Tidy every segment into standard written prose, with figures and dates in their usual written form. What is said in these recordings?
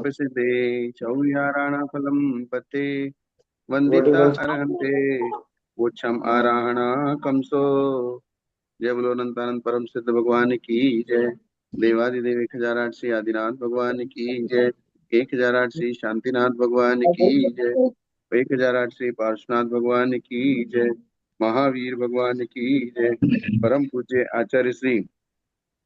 प्रसिद्धे चौयाराणाफलं पते वंदिता अर्हन्ते वोक्षम आराहणा कंसो। जय बोलो अनंतानंद परम सिद्ध भगवान की जय। देवादिदेव 1008 श्री आदिनाथ भगवान की जय। 1008 श्री शांतिनाथ भगवान की जय। 1008 श्री पार्श्वनाथ भगवान की जय। महावीर भगवान की जय। परम पूज्य आचार्य श्री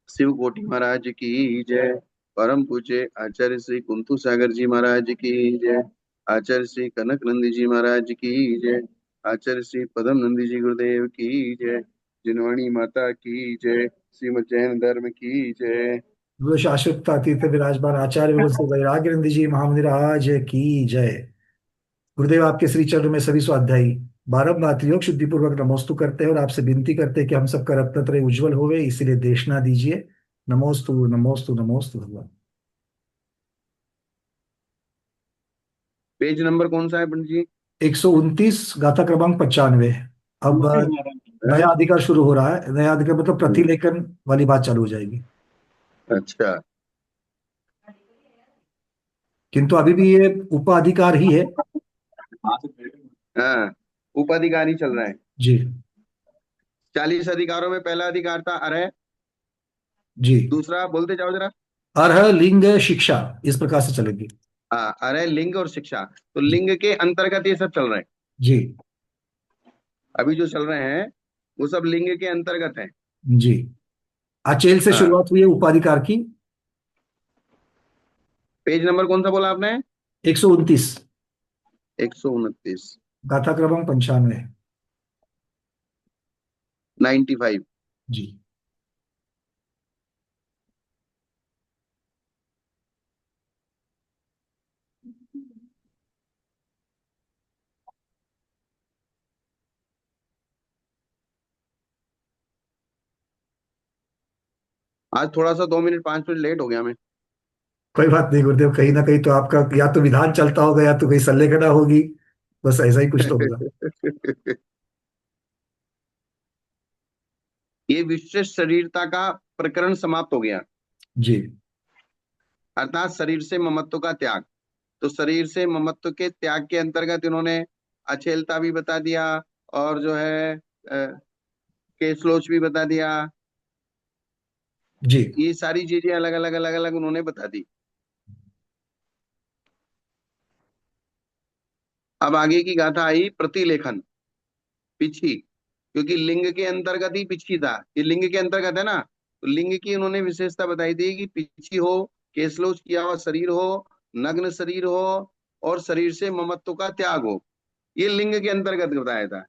शिव कोटि महाराज की जय। परम पूज्य आचार्य श्री कुंतु सागर जी महाराज की जय। आचार्य श्री कनक नंदी जी महाराज की जय। आचार्य श्री पदम नंदी जी गुरुदेव की जय। जिनवाणी माता की जय। श्रीमद जैन धर्म की जय। वो शाश्वत तीर्थ विराजमान आचार्य भगवत श्री वैराग्यनंद जी महामंदिराज की जय। गुरुदेव आपके श्री चरणों में सभी स्वाध्यायी बारंबार योग शुद्धि पूर्वक नमोस्तु करते हैं और आपसे विनती करते हैं कि हम सबका रत्नत्रय उज्जवल होवे, इसीलिए देशना दीजिए। नमोस्तु नमोस्तु नमोस्तु भगवान। पेज नंबर कौन सा है पंडित जी? 129 गाथा क्रमांक 95। अब हाँ? नया अधिकार शुरू हो रहा है। नया अधिकार मतलब प्रतिलेखन वाली बात चालू हो जाएगी, अच्छा। किंतु अभी भी ये उपाधिकार ही है। हाँ, उपाधिकारी चल रहा है। जी 40 अधिकारों में पहला अधिकार था अरह। जी। दूसरा बोलते जाओ जरा। अर्ह लिंग शिक्षा इस प्रकार से चलेगी। हाँ, अरह लिंग और शिक्षा। तो जी लिंग के अंतर्गत ये सब चल रहा है। जी अभी जो चल रहे हैं वो सब लिंग के अंतर्गत है। जी। अचेल से हाँ। शुरुआत हुई है उपाधिकार की। पेज नंबर कौन सा बोला आपने? 129 129। गाथा क्रमांक 95। 95। जी आज थोड़ा सा 2 मिनट 5 मिनट लेट हो गया मैं। कोई बात नहीं गुरुदेव, कहीं ना कहीं तो आपका या तो विधान चलता होगा या तो कहीं संलेखना होगी। बस ऐसा ही कुछ तो होगा। ये विशिष्ट शरीरता का प्रकरण समाप्त हो गया। जी अर्थात शरीर से ममत्व का त्याग। तो शरीर से ममत्व के त्याग के अंतर्गत इन्होंने अचेलता भी बता दिया और जो है केसलोच भी बता दिया। जी ये सारी चीजें अलग अलग अलग अलग उन्होंने बता दी। अब आगे की गाथा आई प्रतिलेखन, पिछी। क्योंकि लिंग के अंतर्गत ही पिछी था, ये लिंग के अंतर्गत है ना। तो लिंग की उन्होंने विशेषता बताई थी कि पिछी हो, केसलोच किया हुआ शरीर हो, नग्न शरीर हो और शरीर से ममत्व का त्याग हो। ये लिंग के अंतर्गत बताया था।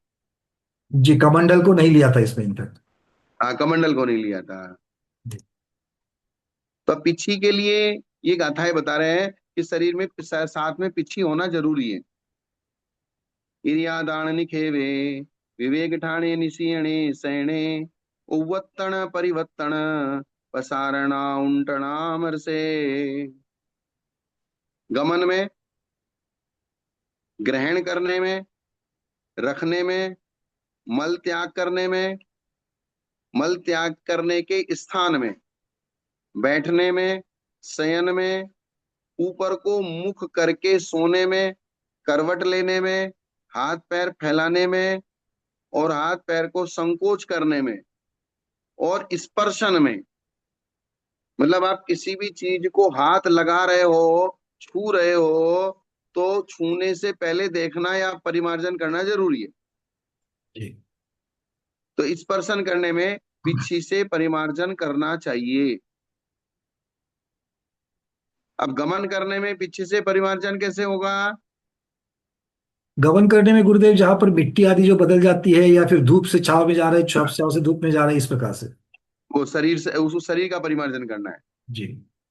जी। कमंडल को नहीं लिया था इसमें इनफैक्ट। हाँ, कमंडल को नहीं लिया था। तो अब पिछी के लिए ये गाथाएं बता रहे हैं कि शरीर में साथ में पिछी होना जरूरी है। इरियादान निखेवे विवेक ठाणे निशीणे सैणे उवत्तण परिवत्तण पसारणा उंटणा मरसे। गमन में, ग्रहण करने में, रखने में, मल त्याग करने में, मल त्याग करने के स्थान में, बैठने में, शयन में, ऊपर को मुख करके सोने में, करवट लेने में, हाथ पैर फैलाने में और हाथ पैर को संकोच करने में और स्पर्शन में। मतलब आप किसी भी चीज को हाथ लगा रहे हो, छू रहे हो, तो छूने से पहले देखना या परिमार्जन करना जरूरी है। जी तो स्पर्शन करने में पिछी से परिमार्जन करना चाहिए। अब गमन करने में पिछी से परिमार्जन कैसे होगा? गमन करने में गुरुदेव जहां पर मिट्टी आदि जो बदल जाती है या फिर धूप से छाव में जा रहे हैं, छाव छाव से धूप में जा रहे हैं, इस प्रकार से। वो शरीर से, उस शरीर का परिमार्जन करना है। जी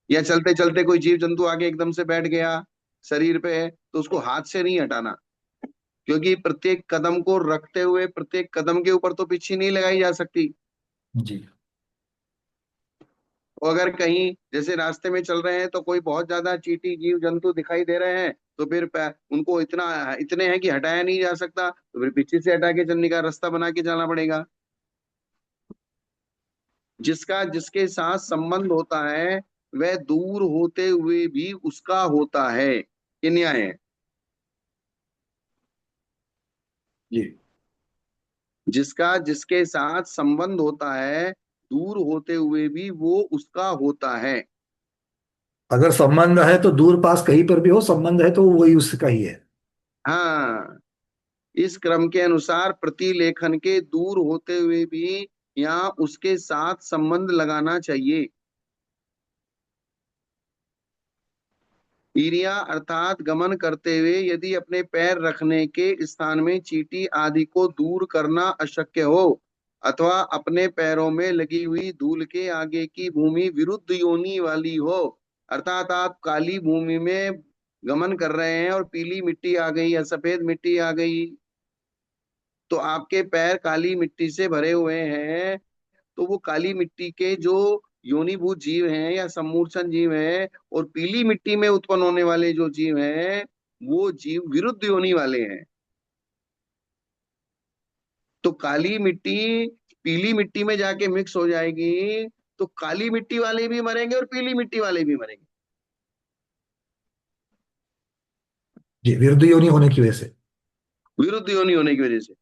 या चलते चलते कोई जीव जंतु आके एकदम से बैठ गया शरीर पे, तो उसको हाथ से नहीं हटाना। क्योंकि प्रत्येक कदम को रखते हुए प्रत्येक कदम के ऊपर तो पिच्छी नहीं लगाई जा सकती। जी और अगर कहीं जैसे रास्ते में चल रहे हैं तो कोई बहुत ज्यादा चींटी जीव जंतु दिखाई दे रहे हैं, तो फिर उनको इतने हैं कि हटाया नहीं जा सकता, तो फिर पीछे से हटा के चलने का रास्ता बना के जाना पड़ेगा। जिसका जिसके साथ संबंध होता है वह दूर होते हुए भी उसका होता है। ये न्याय है। जी। जिसका जिसके साथ संबंध होता है, दूर होते हुए भी वो उसका होता है। अगर संबंध है तो दूर पास कहीं पर भी हो, संबंध है तो वही उसका ही है। हाँ, इस क्रम के अनुसार प्रतिलेखन के दूर होते हुए भी यहाँ उसके साथ संबंध लगाना चाहिए। ईरिया अर्थात गमन करते हुए यदि अपने पैर रखने के स्थान में चींटी आदि को दूर करना अशक्य हो, अथवा अपने पैरों में लगी हुई धूल के आगे की भूमि विरुद्ध योनि वाली हो, अर्थात आप काली भूमि में गमन कर रहे हैं और पीली मिट्टी आ गई या सफेद मिट्टी आ गई, तो आपके पैर काली मिट्टी से भरे हुए हैं, तो वो काली मिट्टी के जो योनिभूत जीव हैं या सम्मूर्छन जीव हैं, और पीली मिट्टी में उत्पन्न होने वाले जो जीव हैं, वो जीव विरुद्ध योनि वाले हैं। तो काली मिट्टी पीली मिट्टी में जाके मिक्स हो जाएगी, तो काली मिट्टी वाले भी मरेंगे और पीली मिट्टी वाले भी मरेंगे। जी, विरुद्ध योनि होने की वजह से। विरुद्ध योनि होने की वजह से।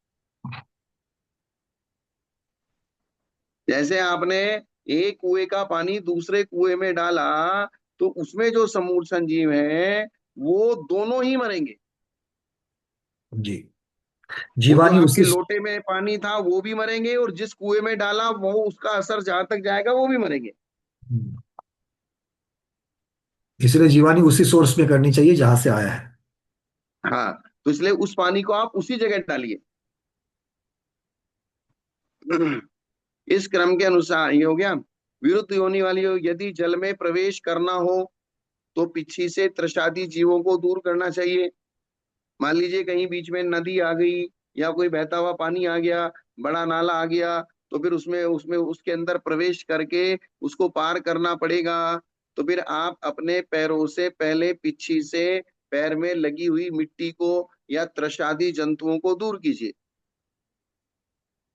जैसे आपने एक कुएं का पानी दूसरे कुएं में डाला, तो उसमें जो समूर्छन जीव हैं वो दोनों ही मरेंगे। जी। वो जो जीवानी आपके उसी। लोटे में पानी था वो भी मरेंगे, और जिस कुएं में डाला वो उसका असर जहां तक जाएगा वो भी मरेंगे। इसलिए जीवानी उसी सोर्स में करनी चाहिए जहां से आया है। हाँ, तो इसलिए उस पानी को आप उसी जगह डालिए। इस क्रम के अनुसार ये हो गया। विरुद्ध योनि वाली हो, यदि जल में प्रवेश करना हो तो पिछी से त्रषादी जीवों को दूर करना चाहिए। मान लीजिए कहीं बीच में नदी आ गई या कोई बहता हुआ पानी आ गया, बड़ा नाला आ गया, तो फिर उसमें उसमें उसके अंदर प्रवेश करके उसको पार करना पड़ेगा। तो फिर आप अपने पैरों से पहले पिछी से पैर में लगी हुई मिट्टी को या त्रषादी जंतुओं को दूर कीजिए।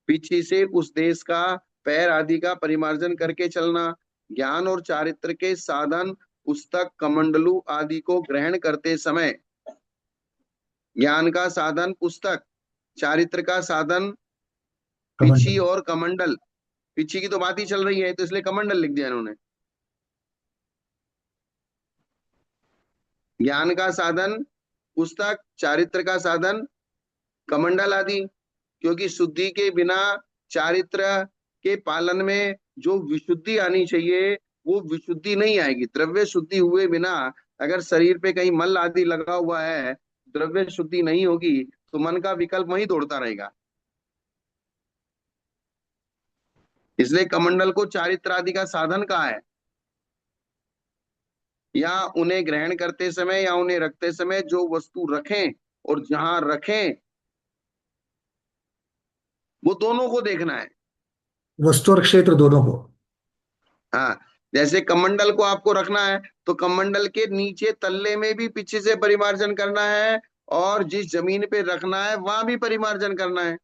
पीछे से उस देश का पैर आदि का परिमार्जन करके चलना। ज्ञान और चारित्र के साधन पुस्तक कमंडलू आदि को ग्रहण करते समय, ज्ञान का साधन पुस्तक, चारित्र का साधन पिछी कमंडल। और कमंडल। पिछी की तो बात ही चल रही है तो इसलिए कमंडल लिख दिया इन्होंने। ज्ञान का साधन पुस्तक, चारित्र का साधन कमंडल आदि। क्योंकि शुद्धि के बिना चारित्र के पालन में जो विशुद्धि आनी चाहिए वो विशुद्धि नहीं आएगी। द्रव्य शुद्धि हुए बिना अगर शरीर पे कहीं मल आदि लगा हुआ है, द्रव्य शुद्धि नहीं होगी, तो मन का विकल्प वहीं दौड़ता रहेगा। इसलिए कमंडल को चारित्र आदि का साधन कहा है। या उन्हें ग्रहण करते समय या उन्हें रखते समय जो वस्तु रखें और जहां रखें, वो दोनों को देखना है। वस्तु और क्षेत्र दोनों को। हाँ, जैसे कमंडल को आपको रखना है तो कमंडल के नीचे तल्ले में भी पीछे से परिमार्जन करना है, और जिस जमीन पे रखना है वहां भी परिमार्जन करना है।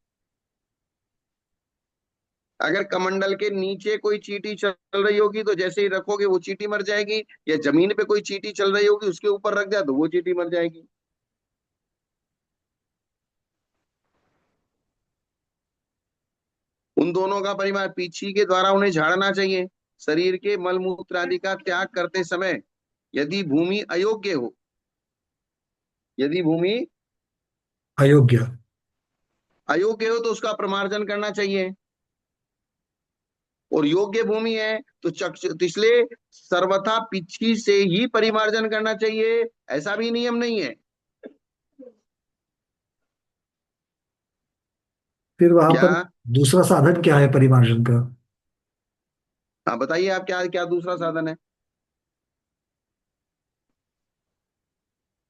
अगर कमंडल के नीचे कोई चींटी चल रही होगी तो जैसे ही रखोगे वो चींटी मर जाएगी, या जमीन पे कोई चींटी चल रही होगी उसके ऊपर रख दिया तो वो चींटी मर जाएगी। उन दोनों का परिमाण पीछी के द्वारा उन्हें झाड़ना चाहिए। शरीर के मल मूत्र आदि का त्याग करते समय यदि भूमि अयोग्य हो, यदि भूमि अयोग्य। अयोग्य हो तो उसका प्रमार्जन करना चाहिए। और योग्य भूमि है तो चक्ष तो इसलिए सर्वथा पिछी से ही परिमार्जन करना चाहिए, ऐसा भी नियम नहीं है। फिर वहां क्या? पर दूसरा साधन क्या है परिमार्जन का? हाँ, बताइए आप क्या क्या दूसरा साधन है।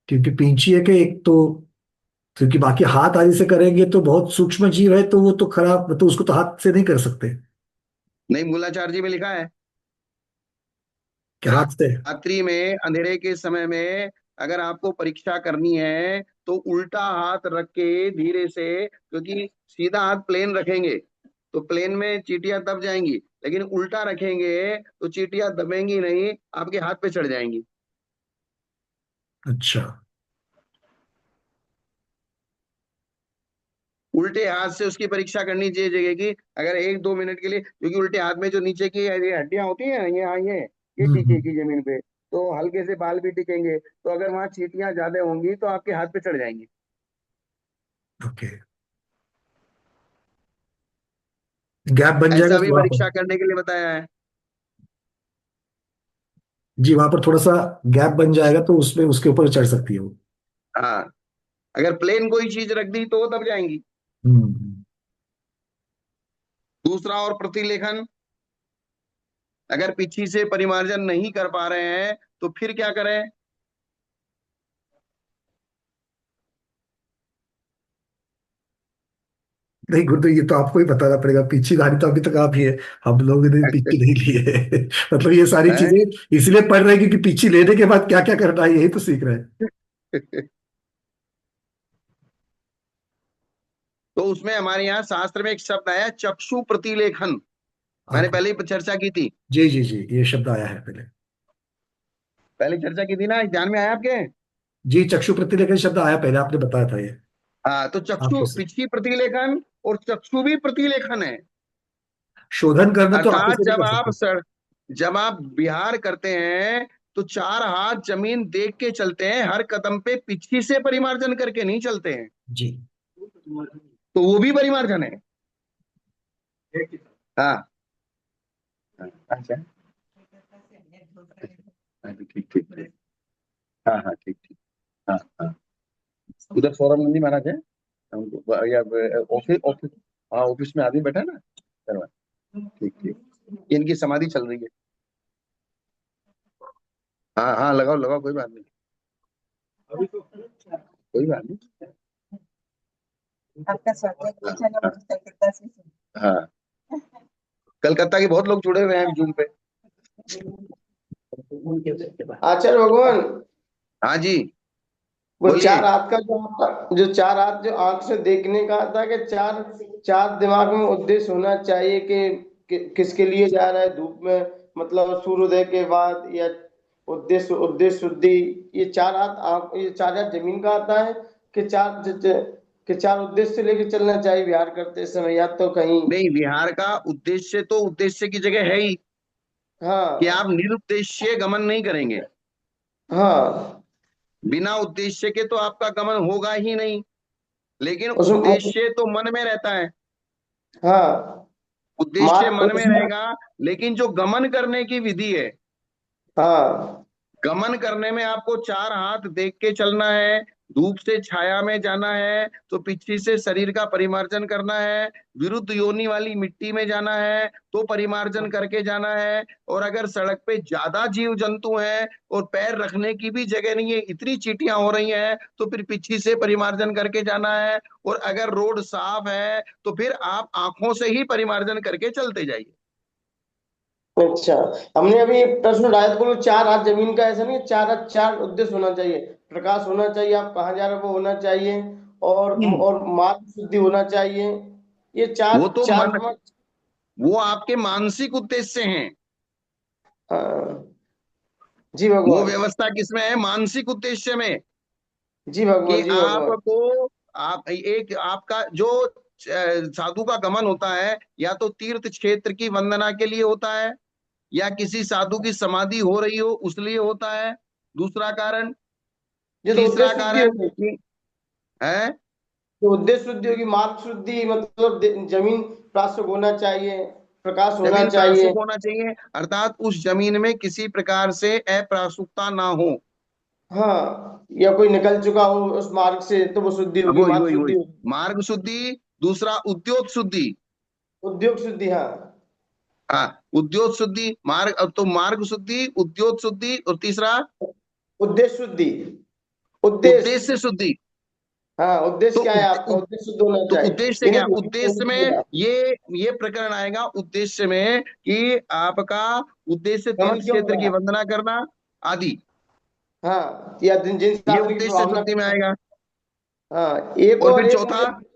क्योंकि पिंची है कि एक तो, क्योंकि बाकी हाथ आदि से करेंगे तो बहुत सूक्ष्म जीव है तो वो तो खराब, तो उसको तो हाथ से नहीं कर सकते। नहीं, मूलाचार जी में लिखा है। कि हाथ से। रात्रि में अंधेरे के समय में अगर आपको परीक्षा करनी है तो उल्टा हाथ रख के धीरे से, क्योंकि सीधा हाथ प्लेन रखेंगे तो प्लेन में चींटियां दब जाएंगी, लेकिन उल्टा रखेंगे तो चींटियां दबेंगी नहीं, आपके हाथ पे चढ़ जाएंगी। अच्छा। उल्टे हाथ से उसकी परीक्षा करनी चाहिए जगह की। अगर 1-2 मिनट के लिए, क्योंकि उल्टे हाथ में जो नीचे की ये हड्डियां होती हैं, ये हम्म। टिकेगी जमीन पे, तो हल्के से बाल भी टिकेंगे, तो अगर वहां चींटियां ज्यादा होंगी तो आपके हाथ पे चढ़ जाएंगी। ओके। गैप बन जाएगा ऐसा तो भी वहां पर। परीक्षा करने के लिए बताया है। जी, वहां पर थोड़ा सा गैप बन जाएगा तो उसमें उसके ऊपर चढ़ सकती है वो। हाँ, अगर प्लेन कोई चीज रख दी तो वो दब जाएंगी। हम्म। दूसरा और प्रतिलेखन, अगर पीछे से परिमार्जन नहीं कर पा रहे हैं तो फिर क्या करें? नहीं गुरुदेव, ये तो आपको ही बताना पड़ेगा, पीछे धारी तो अभी तक आप ही है। हम लोग ने पीछे नहीं लिए है। मतलब ये सारी हैं? चीजें इसलिए पढ़ रहे हैं क्योंकि पीछे लेने के बाद क्या क्या करना है यही तो सीख रहे हैं। तो उसमें हमारे यहाँ शास्त्र में एक शब्द आया, चक्षु प्रतिलेखन। मैंने ओके। पहले ही चर्चा की थी। जी जी जी, ये शब्द आया है पहले। पहले चर्चा की थी ना, ध्यान में आया आपके? जी, चक्षु प्रतिलेखन शब्द आया पहले, आपने बताया था ये। हाँ, तो चक्षु आपके से पिछली प्रतिलेखन और चक्षु भी प्रतिलेखन है। शोधन करना तो आंखों अर्थात से नहीं कर सकते। जब आप विहार करते हैं तो 4 हाथ जमीन देख के चलते हैं, हर कदम पे पीछे से परिमार्जन करके नहीं चलते हैं। जी। तो वो भी परिमार्जन है। हाँ। अच्छा। हाँ, ठीक ठीक ठीक। हाँ हाँ, ठीक ठीक। हाँ हाँ। उधर सौरभ नंदी महाराज है, या ऑफिस ऑफिस। हाँ, ऑफिस में आदमी बैठा है ना, करवा। ठीक ठीक, इनकी समाधि चल रही है। हाँ हाँ, लगाओ लगाओ, कोई बात नहीं, कोई बात नहीं। आपका स्वागत है, चलो कलकत्ता से। हाँ, कलकत्ता के बहुत लोग जुड़े हुए हैं जूम पे। आचार्य भगवान, हाँ जी, वो बोलिए। चार हाथ का जो चार हाथ जो आंख से देखने का था कि चार चार दिमाग में उद्देश्य होना चाहिए कि किसके लिए जा रहा है धूप में, मतलब सूर्योदय के बाद, या उद्देश्य उद्देश्य शुद्धि। ये चार हाथ आंख, ये चार हाथ जमीन का आता है कि कि चार उद्देश्य से लेके चलना चाहिए विहार करते समय, या तो कहीं। नहीं, विहार का उद्देश्य तो उद्देश्य की जगह है ही, कि आप हाँ निरुद्देश्य गमन नहीं करेंगे। हाँ। बिना उद्देश्य के तो आपका गमन होगा ही नहीं, लेकिन उसमें उद्देश्य तो मन में रहता है। हाँ उद्देश्य मार्ग मन में उसमें। रहेगा, लेकिन जो गमन करने की विधि है, हाँ गमन करने में आपको 4 हाथ देख के चलना है। धूप से छाया में जाना है तो पीछे से शरीर का परिमार्जन करना है। विरुद्ध योनि वाली मिट्टी में जाना है तो परिमार्जन करके जाना है। और अगर सड़क पे ज्यादा जीव जंतु हैं और पैर रखने की भी जगह नहीं है, इतनी चींटियां हो रही हैं, तो फिर पीछे से परिमार्जन करके जाना है। और अगर रोड साफ है तो फिर आप आंखों से ही परिमार्जन करके चलते जाइए। अच्छा। हमने अभी एक प्रश्न उठाया था, बोलो चार हाथ जमीन का, ऐसा नहीं है, चार हाथ चार उद्देश्य होना चाहिए। प्रकाश होना चाहिए, आप कहाँ जा रहे हो वो होना चाहिए, और मार्ग शुद्धि होना चाहिए। ये वो चार तो चार मन, वो आपके मानसिक उद्देश्य हैं। हाँ, जी वो भगवान। व्यवस्था किसमें है? मानसिक उद्देश्य में। जी कि भगवान, जी भगवान। आपको, आप एक आपका जो साधु का गमन होता है, या तो तीर्थ क्षेत्र की वंदना के लिए होता है, या किसी साधु की समाधि हो रही हो उस लिए होता है, दूसरा कारण। ये तो तीसरा उद्देश्य शुद्धि कारण होगी। है, तो उद्देश्य शुद्धि होगी, मार्ग शुद्धि मतलब जमीन प्राश्य होना चाहिए, प्रकाश होना जमीन चाहिए। प्रासुक होना चाहिए, अर्थात उस जमीन में किसी प्रकार से अप्रासुकता ना हो। हाँ, या कोई निकल चुका हो उस मार्ग से तो वो शुद्धि होगी, वही मार्ग वही शुद्धि वही, होगी। मार्ग शुद्धि। दूसरा उद्योग शुद्धि। उद्योग शुद्धि, हाँ। हाँ, उद्योग शुद्धि, मार्ग, अब तो मार्ग शुद्धि, उद्योग शुद्धि, और तीसरा उद्देश्य शुद्धि। उद्देश्य। उद्देश्य शुद्धि। हाँ, तो उद्देश्य क्या है आपका, उद्देश्य शुद्ध होना तो चाहिए, उद्देश्य ये क्या? नहीं कि उद्देश्य में ये प्रकरण आएगा उद्देश्य में, कि आपका उद्देश्य गमन तीर्थ क्यों क्षेत्र हो की रहा है। वंदना करना आदि। हाँ, या जिन जिन ये शास्त्र की उद्देश्य प्रभावना शुद्धि में करना। आएगा। हाँ, एक और और फिर एक चौथा, मुझे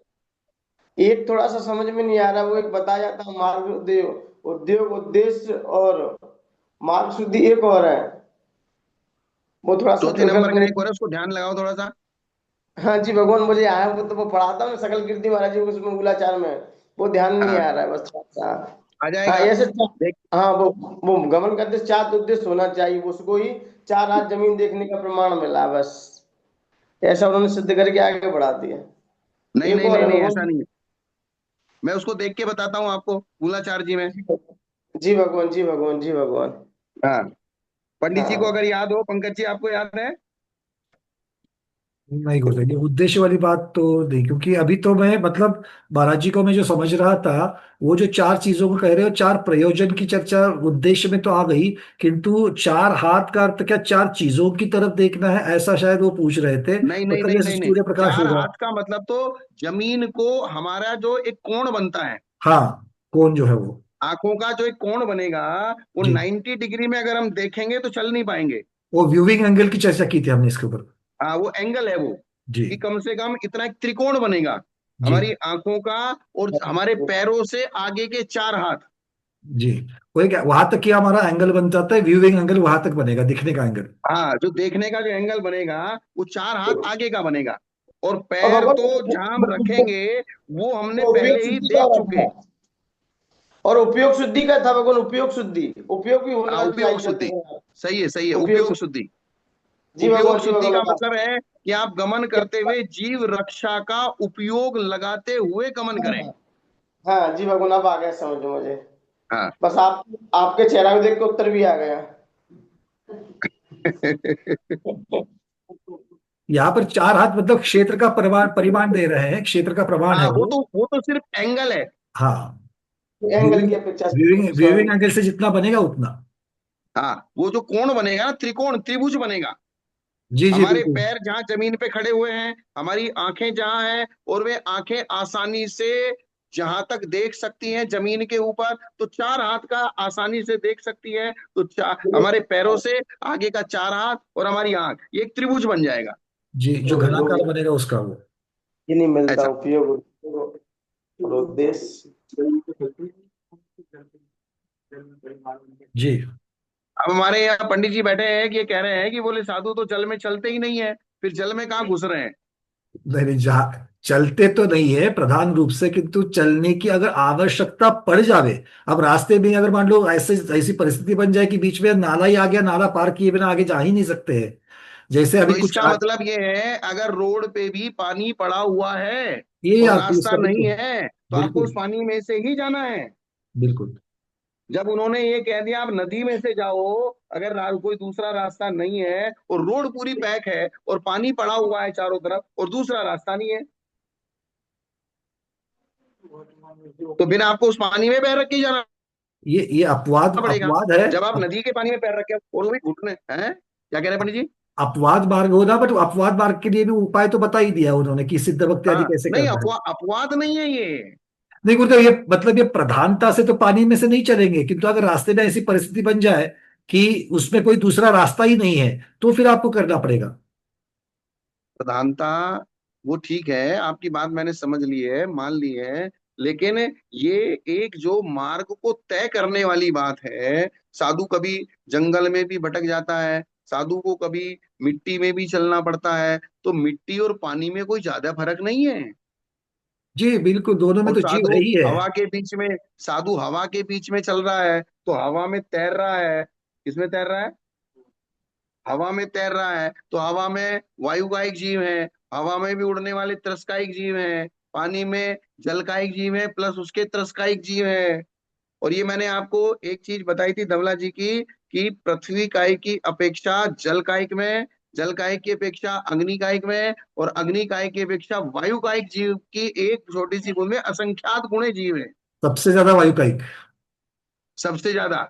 एक थोड़ा सा समझ में नहीं आ रहा, वो एक बताया जाता है मार्ग उद्योग, उद्योग उद्देश्य और मार्ग शुद्धि एक और है, वो थोड़ा सा चौथे प्रकट नंबर का नहीं। एक और है, उसको ध्यान लगाओ थोड़ा सा। हाँ जी भगवान, मुझे आया, वो तो वो पढ़ाता हूँ ना सकल कीर्ति महाराज जी को उसमें मूलाचार में, वो ध्यान नहीं हाँ, आ रहा है बस थोड़ा सा। आ हाँ जाएगा। ऐसे देख, हाँ वो गमन करते चार उद्देश्य होना चाहिए, उसको ही चार हाथ जमीन देखने का प्रमाण मिला बस, ऐसा उन्होंने सिद्ध करके आगे बढ़ा दिया। नहीं एक नहीं और नहीं है नहीं, भगवान। ऐसा नहीं है। मैं उसको देख के बताता हूँ आपको, मूलाचार जी में। जी भगवान, जी भगवान, जी भगवान। हाँ, पंडित जी को हाँ अगर याद हो, पंकज जी आपको याद है? नहीं गुरुदेव, ये उद्देश्य वाली बात तो नहीं, क्योंकि अभी तो मैं मतलब महाराज जी को मैं जो समझ रहा था, वो जो चार चीजों को कह रहे हो, चार प्रयोजन की चर्चा उद्देश्य में तो आ गई, किंतु चार हाथ का अर्थ क्या चार चीजों की तरफ देखना है, ऐसा शायद वो पूछ रहे थे। नहीं नहीं मतलब नहीं जैसे नहीं नहीं, सूर्य प्रकाश चार होगा। हाथ का मतलब तो जमीन को हमारा जो एक कोण बनता है, हाँ, कौन जो है वो। आंखों का जो एक कोण बनेगा, वो जी, 90 डिग्री में अगर हम देखेंगे तो चल नहीं पाएंगे। वो व्यूइंग एंगल की चर्चा की थी हमने इसके ऊपर। हाँ, वो एंगल है वो, जी। कि कम से कम इतना एक त्रिकोण बनेगा जी। हमारी आंखों का, और हमारे पैरों से आगे के चार हाथ। जी, वो एक वहां तक कि हमारा एंगल बन जाता है, व्यूइंग एंगल वहां तक बनेगा, दिखने का एंगल। हाँ, जो देखने का जो एंगल बनेगा, वो चार हाथ आगे का बनेगा। और और पैर भगवान तो जहां हम रखेंगे, वो हमने वो उपयोग पहले ही शुद्धि का देख चुके। था, और उपयोग शुद्धि का था भगवान, उपयोग शुद्धि, उपयोग भी हाँ, होना उपयोग चाहिए शुद्धि, देखो। सही है सही है, उपयोग उपयोग शुद्धि। शुद्धि। जी उपयोग भगवान, जी शुद्धि का भगवान। मतलब है कि आप गमन करते हुए जीव रक्षा का उपयोग लगाते हुए गमन करें। हाँ हाँ जी भगवान, अब आ गया समझ मुझे, हाँ। बस आप आपके चेहरा को देख के उत्तर भी आ गया। यहाँ पर चार हाथ मतलब क्षेत्र का परिमाण परिमाण दे रहे हैं, क्षेत्र का प्रमाण है हाँ, वो। वो तो सिर्फ एंगल है। हाँ, एंगल व्यूइंग की अपेक्षा व्यूइंग से व्यूइंग समझ। एंगल से जितना बनेगा उतना। हाँ, वो जो कोण बनेगा ना, त्रिकोण त्रिभुज बनेगा। जी जी हमारे बिल्कुल। पैर जहां जमीन पे खड़े हुए हैं, हमारी आंखें जहां हैं, और वे आंखें आसानी से जहां तक देख सकती हैं जमीन के ऊपर, तो चार हाथ का आसानी से देख सकती है, तो हमारे पैरों से आगे का चार हाथ और हमारी आंख, ये एक त्रिभुज बन जाएगा। जी, जो घनाकार बनेगा उसका वो। ये नहीं मिलता ऐसा। उपयोग और उद्देश्य। जी। अब हमारे यहाँ पंडित जी बैठे हैं कि ये कह रहे हैं कि बोले साधु तो जल में चलते ही नहीं है, फिर जल में कहाँ घुस रहे हैं? नहीं नहीं, जहाँ चलते तो नहीं है प्रधान रूप से, किंतु चलने की अगर आवश्यकता पड़ जावे, अब रास्ते में अगर मान लो ऐसे ऐसी परिस्थिति बन जाए कि बीच में नाला ही आ गया, नाला पार किए बिना आगे जा ही नहीं सकते हैं, जैसे अभी तो कुछ इसका मतलब ये है, अगर रोड पे भी पानी पड़ा हुआ है ये और आप यूज रास्ता कर नहीं बिल्कुल। है, तो आपको बिल्कुल। उस पानी में से ही जाना है। बिल्कुल। जब उन्होंने ये कह दिया आप नदी में से जाओ, अगर कोई दूसरा रास्ता नहीं है और रोड पूरी पैक है और पानी पड़ा हुआ है चारों तरफ और दूसरा रास्ता नहीं है, तो बिना आपको उस पानी में पैर रख के ही जाना ये अपवाद पड़ेगा। अपवाद है। जब आप नदी के पानी में पैर रखे और वो भी घुटने हैं, क्या कह रहे हैं पंडित जी? अपवाद मार्ग होना, बट अपवाद मार्ग के लिए भी उपाय तो बता ही दिया उन्होंने कि सिद्ध भक्ति आदि हाँ, कैसे नहीं, करना है। अपवाद नहीं है ये। नहीं गुरुदेव, ये मतलब ये प्रधानता से तो पानी में से नहीं चलेंगे, किंतु अगर रास्ते में ऐसी परिस्थिति बन जाए कि उसमें कोई दूसरा रास्ता ही नहीं है, तो फिर आपको करना पड़ेगा। प्रधानता, वो ठीक है, आपकी बात मैंने समझ ली है, मान ली है, लेकिन ये एक जो मार्ग को तय करने वाली बात है, साधु कभी जंगल में भी भटक जाता है, साधु को कभी मिट्टी में भी चलना पड़ता है, तो मिट्टी और पानी में कोई ज्यादा फर्क नहीं है। जी बिल्कुल, दोनों में और तो जीव है साधु ही है। हवा के बीच में, साधु हवा के बीच में चल रहा है, तो हवा में तैर रहा है। किसमें तैर रहा है? हवा में तैर रहा है, तो हवा में वायुकायिक जीव है, हवा में भी उड़ने वाले त्रस्कायिक जीव हैं, पानी में जलकायिक जीव है प्लस उसके त्रस्कायिक जीव है। और ये मैंने आपको एक चीज बताई थी धवला जी की, कि पृथ्वी कायिक की अपेक्षा जल कायिक में, जल कायिक की अपेक्षा अग्नि कायिक में, और अग्नि कायिक की अपेक्षा वायु कायिक जीव की एक छोटी सी बूंद में असंख्यात गुणे जीव है, सबसे ज्यादा वायुकायिक। सबसे ज्यादा।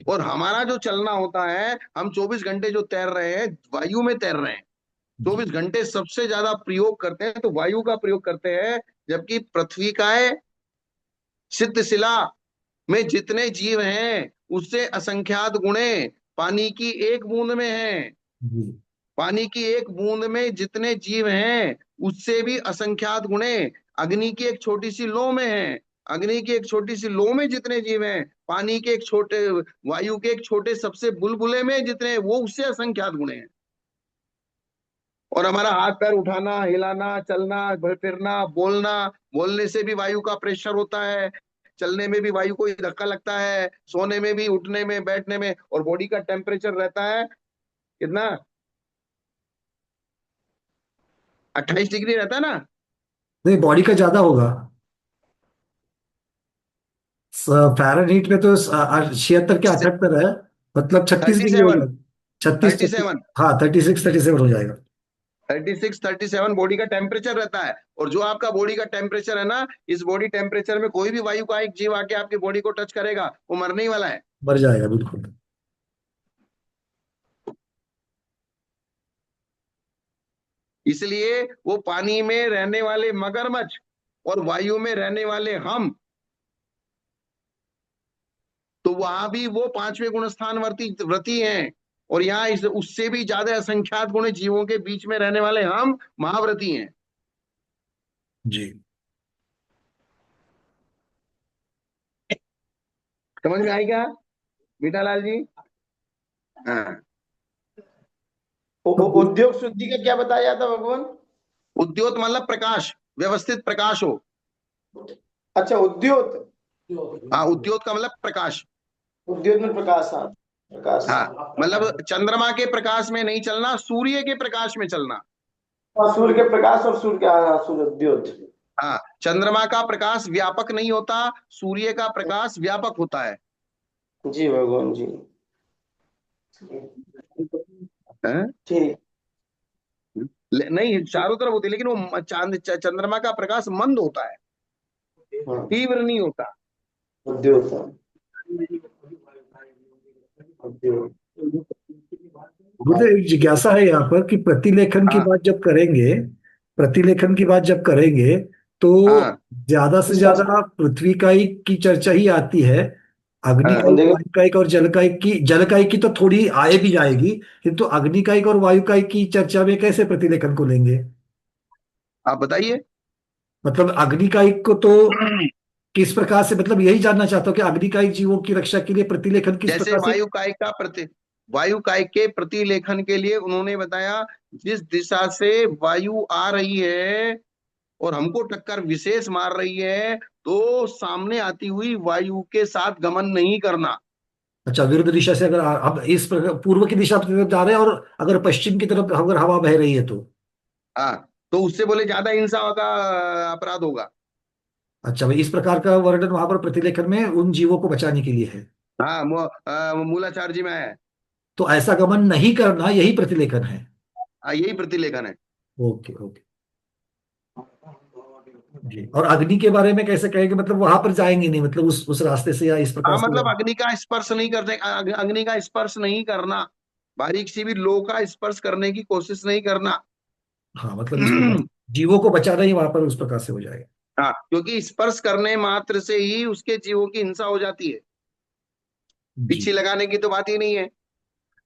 और हमारा जो चलना होता है, हम 24 घंटे जो तैर रहे हैं, वायु में तैर रहे हैं, जी। 24 घंटे सबसे ज्यादा प्रयोग करते हैं तो वायु का प्रयोग करते हैं। जबकि पृथ्वी का है, सिद्ध शिला में जितने जीव हैं, उससे असंख्यात गुणे पानी की एक बूंद में है। जी। पानी की एक बूंद में जितने जीव हैं, उससे भी असंख्यात गुणे अग्नि की एक छोटी सी लौ में है, अग्नि की एक छोटी सी लौ में जितने जीव हैं, पानी के एक छोटे, वायु के एक छोटे सबसे बुलबुले में जितने, वो उससे असंख्यात गुणे हैं। और हमारा हाथ पैर उठाना, हिलाना, चलना, फिरना, बोलना, बोलने से भी वायु का प्रेशर होता है, चलने में भी वायु को ही धक्का लगता है, सोने में भी, उठने में, बैठने में। और बॉडी का टेम्परेचर रहता है कितना, 28 डिग्री रहता है ना। नहीं, बॉडी का ज्यादा होगा। फ़ारेनहीट में तो 76 क्या 78 है, मतलब 36 डिग्री हो 37, जाएगा। 36, 36। 37, हाँ, 36, 37 हो जाएगा। 36, 37 बॉडी का टेम्परेचर रहता है। और जो आपका बॉडी का टेम्परेचर है ना, इस बॉडी टेम्परेचर में कोई भी वायु का एक जीव आके आपकी बॉडी को टच करेगा, वो मरने ही वाला है। मर जाएगा बिल्कुल। इसलिए वो पानी में रहने वाले मगरमच्छ और वायु में रहने वाले हम, तो वहां भी वो पांचवें गुण स्थान व्रती हैं। और यहाँ इस उससे भी ज्यादा असंख्यात गुण जीवों के बीच में रहने वाले हम महाव्रती हैं। जी। समझ में आई क्या मीठालाल जी? हाँ। तो उद्योग शुद्धि का क्या बताया था भगवान? उद्योत मतलब प्रकाश, व्यवस्थित प्रकाश हो। अच्छा, उद्योत। हाँ, उद्योत का मतलब प्रकाश। उद्योत में प्रकाश, हाँ, प्रकाश। हाँ, मतलब चंद्रमा के प्रकाश में नहीं चलना, सूर्य के प्रकाश में चलना। हाँ, सूर्य के प्रकाश और सूर्य के, हाँ, सूर्य उद्योत। हाँ, चंद्रमा का प्रकाश व्यापक नहीं होता, सूर्य का प्रकाश व्यापक होता है। जी भगवान जी। हैं? ठीक। नहीं, चारों तरफ होती है, लेकिन वो चंद्रमा का प्रकाश मंद होता है, हाँ, तीव्र नहीं होता। उद्योत, हाँ, उद्योत। मुझे एक जिज्ञासा है यहाँ पर कि प्रतिलेखन की हाँ बात जब करेंगे, प्रतिलेखन की बात जब करेंगे, तो हाँ ज्यादा से ज्यादा पृथ्वी कायिक की चर्चा ही आती है। हाँ। अग्निकायिक, देखो, वायुकायिक और जलकायिक की तो थोड़ी आए भी जाएगी, किंतु अग्निकायिक और वायुकायिक की चर्चा में कैसे प्रतिलेखन को लेंगे? आप बताइए। मतलब अग्निकायिक को तो किस प्रकार से, मतलब यही जानना चाहता हूँ कि अग्निकायिक जीवों की रक्षा के लिए प्रतिलेखन किस जैसे प्रकार से? वायु कायिक के प्रतिलेखन के लिए उन्होंने बताया, जिस दिशा से वायु आ रही है और हमको टक्कर विशेष मार रही है, तो सामने आती हुई वायु के साथ गमन नहीं करना। अच्छा, विरुद्ध दिशा से अगर हम इस प्रकार पूर्व की दिशा की तरफ जा रहे हैं और अगर पश्चिम की तरफ अगर हवा बह रही है तो? हाँ, तो उससे बोले ज्यादा हिंसा का अपराध होगा। अच्छा भाई, इस प्रकार का वर्णन वहां पर प्रतिलेखन में उन जीवों को बचाने के लिए है। हाँ, मूलाचार जी में है। तो ऐसा गमन नहीं करना यही प्रतिलेखन है। हाँ, यही प्रतिलेखन है। Okay, okay. जी। और अग्नि के बारे में कैसे कहेंगे, मतलब वहां पर जाएंगे नहीं, मतलब उस रास्ते से या इस प्रकार हाँ, से मतलब अग्नि का स्पर्श नहीं करते, अग्नि का स्पर्श नहीं करना, बारीक सी भी लो का स्पर्श करने की कोशिश नहीं करना। हाँ, मतलब इस प्रकार जीवों को बचाना ही वहां पर उस प्रकार से हो जाएगा। हाँ, क्योंकि स्पर्श करने मात्र से ही उसके जीवों की हिंसा हो जाती है, जी। पीछे लगाने की तो बात ही नहीं है।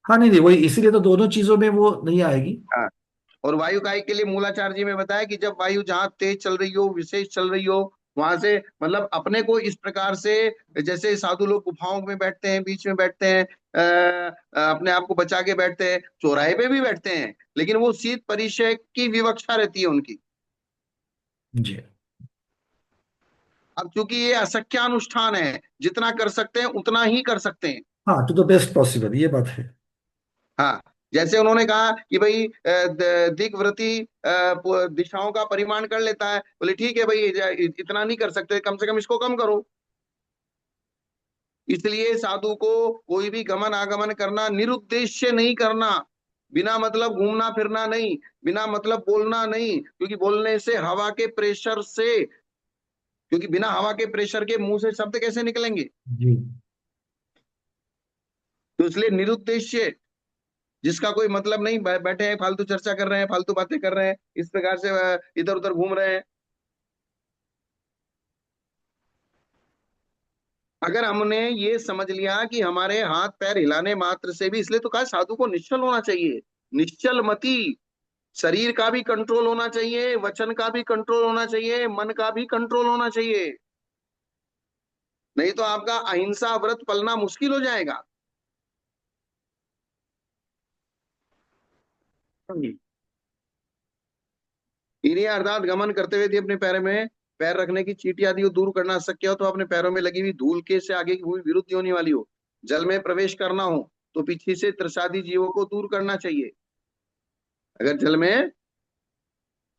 हाँ, नहीं नहीं, वही इसीलिए तो दोनों चीजों में वो नहीं आएगी। हाँ, और वायु कायिक के लिए मूलाचार्य जी में बताया कि जब वायु जहां तेज चल रही हो, विशेष चल रही हो, वहां से मतलब अपने को इस प्रकार से, जैसे साधु लोग गुफाओं में बैठते हैं, बीच में बैठते हैं, अपने आप को बचा के बैठते हैं, चौराहे पे भी बैठते हैं, लेकिन वो शीत परिचय की विवक्षा रहती है उनकी। जी। अब चूंकि ये असख्यानुष्ठान है, जितना कर सकते हैं उतना ही कर सकते हैं। हाँ, तो बेस्ट पॉसिबल ये बात है। हाँ, जैसे उन्होंने कहा कि भाई दिग्व्रती दिशाओं का परिमाण कर लेता है, बोले ठीक है भाई, इतना नहीं कर सकते, कम से कम इसको कम करो। इसलिए साधु को कोई भी गमन आगमन करना निरुद्देश्य नहीं करना, बिना मतलब घूमना फिरना नहीं, बिना मतलब बोलना नहीं, क्योंकि बोलने से हवा के प्रेशर से, क्योंकि बिना हवा के प्रेशर के मुंह से शब्द कैसे निकलेंगे? जी। तो इसलिए निरुद्देश्य, जिसका कोई मतलब नहीं, बैठे हैं फालतू चर्चा कर रहे हैं, फालतू बातें कर रहे हैं, इस प्रकार से इधर उधर घूम रहे हैं। अगर हमने ये समझ लिया कि हमारे हाथ पैर हिलाने मात्र से भी, इसलिए तो कहा साधु को निश्चल होना चाहिए, निश्चल मति। शरीर का भी कंट्रोल होना चाहिए, वचन का भी कंट्रोल होना चाहिए, मन का भी कंट्रोल होना चाहिए। नहीं तो आपका अहिंसा व्रत पलना मुश्किल हो जाएगा। इन्हीं अर्थात गमन करते हुए थी अपने पैर में पैर रखने की चींटी आदि को दूर करना शक्य हो तो अपने पैरों में लगी हुई धूल के से आगे की भूमि विरुद्ध होने वाली हो। जल में प्रवेश करना हो तो पीछे से त्रसादी जीवों को दूर करना चाहिए। अगर जल में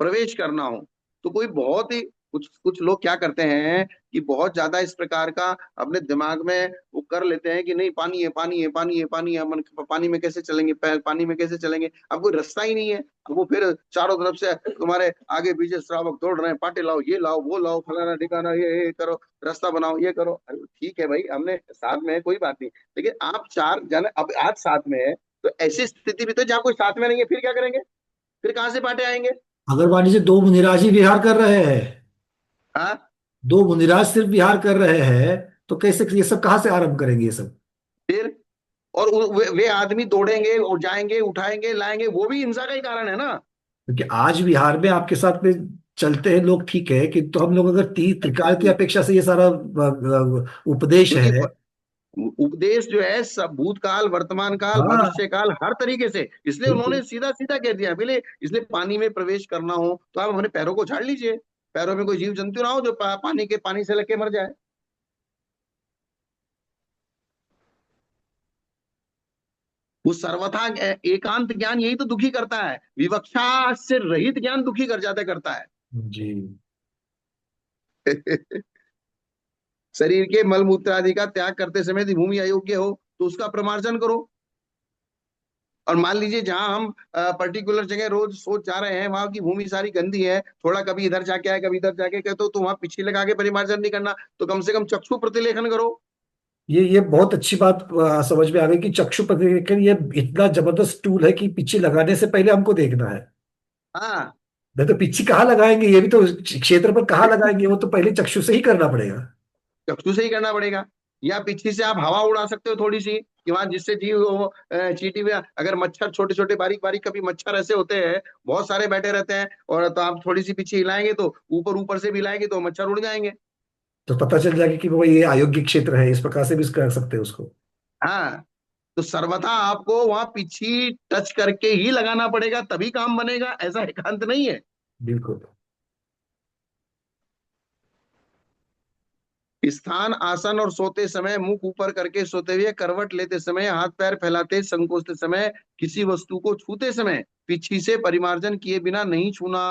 प्रवेश करना हो तो कोई बहुत ही कुछ कुछ लोग क्या करते हैं कि बहुत ज्यादा इस प्रकार का अपने दिमाग में वो कर लेते हैं कि नहीं पानी है पानी है पानी है पानी है, हम पानी में कैसे चलेंगे, पानी में कैसे चलेंगे, अब कोई रास्ता ही नहीं है। अब वो फिर चारों तरफ से तुम्हारे आगे पीछे श्रावक दौड़ रहे हैं, पाटे लाओ, ये लाओ, वो लाओ, फलाना ठिकाना, ये करो, रास्ता बनाओ, ये करो। अरे ठीक है भाई, हमने साथ में है, कोई बात नहीं। लेकिन आप चार जन अब आज साथ में है तो ऐसी स्थिति भी तो जहाँ कोई साथ में नहीं है, फिर क्या करेंगे? फिर कहाँ से पाटे आएंगे? अगर मान लीजिए दो मुनिराज ही विहार कर रहे हैं, हाँ। दो मुनिराज सिर्फ विहार कर रहे हैं, तो कैसे ये सब कहाँ से आरंभ करेंगे ये सब? फिर और वे आदमी दौड़ेंगे और जाएंगे, उठाएंगे, लाएंगे, वो भी हिंसा का ही कारण है ना। क्योंकि आज विहार में आपके साथ में चलते हैं लोग, ठीक है, कि तो हम लोग अगर त्रिकाल की अपेक्षा से ये सारा उपदेश क्योंकि है। उपदेश जो है सब भूतकाल, वर्तमान काल, हाँ, भविष्य काल, हर तरीके से, इसलिए बिल्कुल। उन्होंने सीधा सीधा कह दिया पहले। इसलिए पानी में प्रवेश करना हो तो आप अपने पैरों को झाड़ लीजिए। पैरों में कोई जीव जंतु ना हो जो पानी से लग के मर जाए। वो सर्वथा एकांत ज्ञान यही तो दुखी करता है, विवक्षा से रहित ज्ञान दुखी कर जाता करता है। जी। शरीर के मल मूत्र आदि का त्याग करते समय यदि भूमि अयोग्य हो तो उसका प्रमार्जन करो। और मान लीजिए जहां हम पर्टिकुलर जगह रोज सोच जा रहे हैं, वहां की भूमि सारी गंदी है, थोड़ा कभी इधर जाके आए कभी इधर जाके कहते हो, तो वहां पीछे लगा के परिमार्जन नहीं करना तो कम से कम चक्षु प्रतिलेखन करो। ये बहुत अच्छी बात समझ में आ गई कि चक्षु प्रतिलेखन ये इतना जबरदस्त टूल है कि पीछे लगाने से पहले हमको देखना है। हाँ। नहीं तो पीछे कहाँ लगाएंगे, ये भी तो क्षेत्र पर कहाँ लगाएंगे, वो तो पहले चक्षु से ही करना पड़ेगा। चक्षु से ही करना पड़ेगा। या पीछे से आप हवा उड़ा सकते हो थोड़ी सी कि वहां जिससे जीव हो, चींटी में अगर मच्छर छोटे छोटे बारीक बारीक कभी मच्छर ऐसे होते हैं, बहुत सारे बैठे रहते हैं, और तो आप थोड़ी सी पीछे हिलाएंगे तो ऊपर ऊपर से भी हिलाएंगे तो मच्छर उड़ जाएंगे। तो पता चल जाएगा कि वो ये अयोग्य क्षेत्र है, इस प्रकार से भी कर सकते हैं उसको। हाँ। तो सर्वथा आपको वहां पीछे टच करके ही लगाना पड़ेगा, तभी काम बनेगा, ऐसा एकांत नहीं है। बिल्कुल। स्थान, आसन और सोते समय मुख ऊपर करके सोते हुए, करवट लेते समय, हाथ पैर फैलाते संकोचते समय, किसी वस्तु को छूते समय पीछे से परिमार्जन किए बिना नहीं छूना।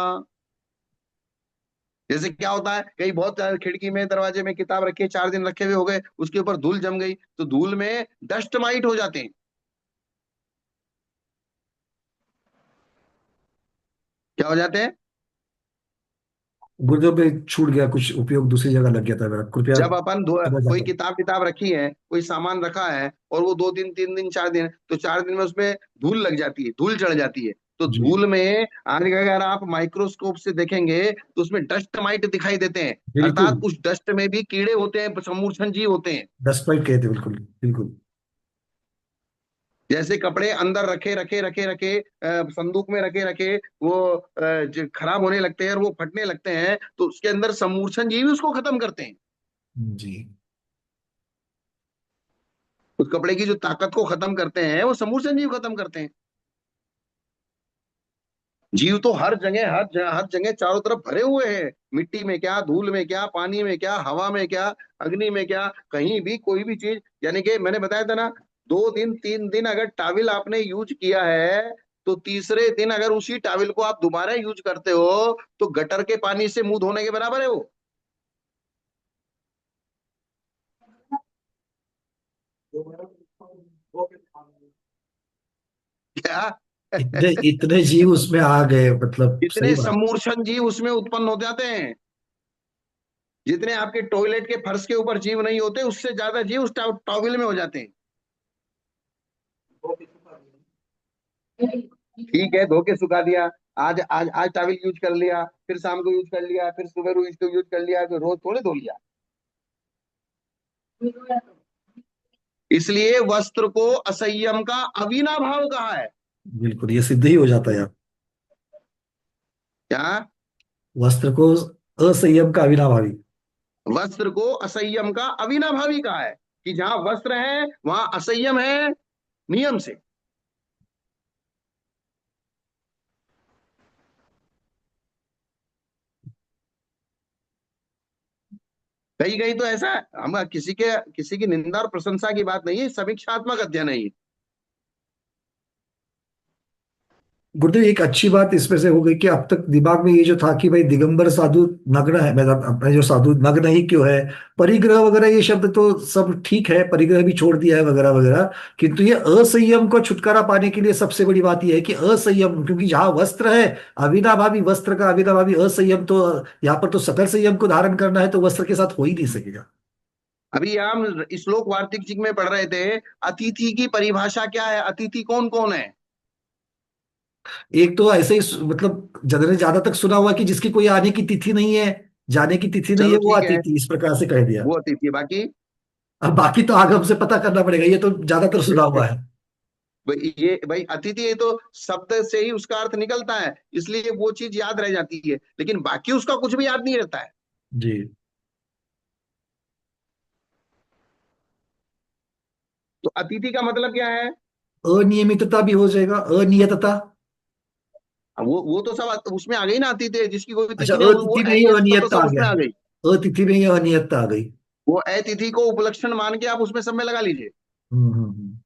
जैसे क्या होता है, कई बहुत खिड़की में दरवाजे में किताब रखी है, 4 दिन रखे हुए हो गए, उसके ऊपर धूल जम गई तो धूल में डस्ट माइट हो जाते हैं। क्या हो जाते हैं? गुर्दों पे छूट गया, कुछ उपयोग दूसरी जगह लग गया था मेरा, कृपया जब अपन समझ कोई जाता। किताब किताब रखी है, कोई सामान रखा है, और वो 2 दिन 3 दिन 4 दिन, तो 4 दिन में उसमें धूल लग जाती है, धूल चढ़ जाती है। तो जी। धूल में आज अगर आप माइक्रोस्कोप से देखेंगे तो उसमें डस्ट माइट दिखाई देते हैं। बिल्कुल। अर्थात उस डस्ट में भी कीड़े होते हैं, समूर्छन जीव होते हैं। डस्ट माइट कहते, बिल्कुल बिल्कुल। जैसे कपड़े अंदर रखे रखे रखे रखे संदूक में रखे रखे वो जो खराब होने लगते हैं और वो फटने लगते हैं, तो उसके अंदर समूर्छन जीव उसको खत्म करते हैं। जी। उस कपड़े की जो ताकत को खत्म करते हैं वो समूर्छन जीव खत्म करते हैं। जीव तो हर जगह चारों तरफ भरे हुए हैं, मिट्टी में क्या, धूल में क्या, पानी में क्या, हवा में क्या, अग्नि में क्या, कहीं भी कोई भी चीज। यानी कि मैंने बताया था ना, 2 दिन 3 दिन अगर टाविल आपने यूज किया है तो तीसरे दिन अगर उसी टाविल को आप दोबारा यूज करते हो तो गटर के पानी से मुंह धोने के बराबर है वो। क्या? इतने इतने जीव उसमें आ गए, मतलब सही इतने बात। समूर्छन जीव उसमें उत्पन्न हो जाते हैं। जितने आपके टॉयलेट के फर्श के ऊपर जीव नहीं होते, उससे ज्यादा जीव उस टॉवल में हो जाते हैं। ठीक है, धो के सुखा दिया, आज आज आज टॉवल यूज कर लिया, फिर शाम को यूज कर लिया, फिर सुबह यूज कर लिया, तो रोज थोड़े धो लिया। इसलिए वस्त्र को असंयम का अविनाभाव कहा है। बिल्कुल, ये सिद्ध ही हो जाता है यार। क्या? वस्त्र को असंयम का अविनाभावी। वस्त्र को असंयम का अविनाभावी कहा है, कि जहां वस्त्र है वहां असंयम है नियम से। कहीं कहीं तो ऐसा है, हम किसी की निंदा और प्रशंसा की बात नहीं है, समीक्षात्मक अध्ययन है ये। गुरुदेव एक अच्छी बात इसमें से हो गई कि अब तक दिमाग में ये जो था कि भाई दिगंबर साधु नग्न है, मतलब अपने जो साधु नग्न ही क्यों है, परिग्रह वगैरह ये शब्द तो सब ठीक है, परिग्रह भी छोड़ दिया है वगैरह वगैरह, किंतु ये असंयम को छुटकारा पाने के लिए सबसे बड़ी बात यह है कि असंयम, क्योंकि जहां वस्त्र है अविनाभावी, वस्त्र का अविनाभावी असंयम, तो यहाँ पर तो सकल संयम को धारण करना है, तो वस्त्र के साथ हो ही नहीं सकेगा। अभी हम श्लोक वार्तिक जी में पढ़ रहे थे, अतिथि की परिभाषा क्या है, अतिथि कौन कौन है? एक तो ऐसे ही मतलब जनरल ने ज्यादा तक सुना हुआ कि जिसकी कोई आने की तिथि नहीं है, जाने की तिथि नहीं है, चलो वो ठीक है, अतिथि, इस प्रकार से कह दिया। वो अतिथि है। बाकी अब बाकी तो आगम से पता करना पड़ेगा, ये तो ज्यादातर सुना हुआ है। भाई अतिथि ये तो शब्द से ही उसका अर्थ निकलता है, इसलिए वो चीज याद रह जाती है, लेकिन बाकी उसका कुछ भी याद नहीं रहता है। जी। तो अतिथि का मतलब क्या है? अनियमितता भी हो जाएगा, अनियतता। वो तो सब उसमें आ गई ना, अतिथि जिसकी कोई अच्छा, तिथि नहीं, वो अतिथि में ही अनियत तो अनियतता सब आ उसमें गया, आ गई। अतिथि में ही अनियतता आ गई। वो अतिथि को उपलक्षण मान के आप उसमें सब में लगा लीजिए। हम्म।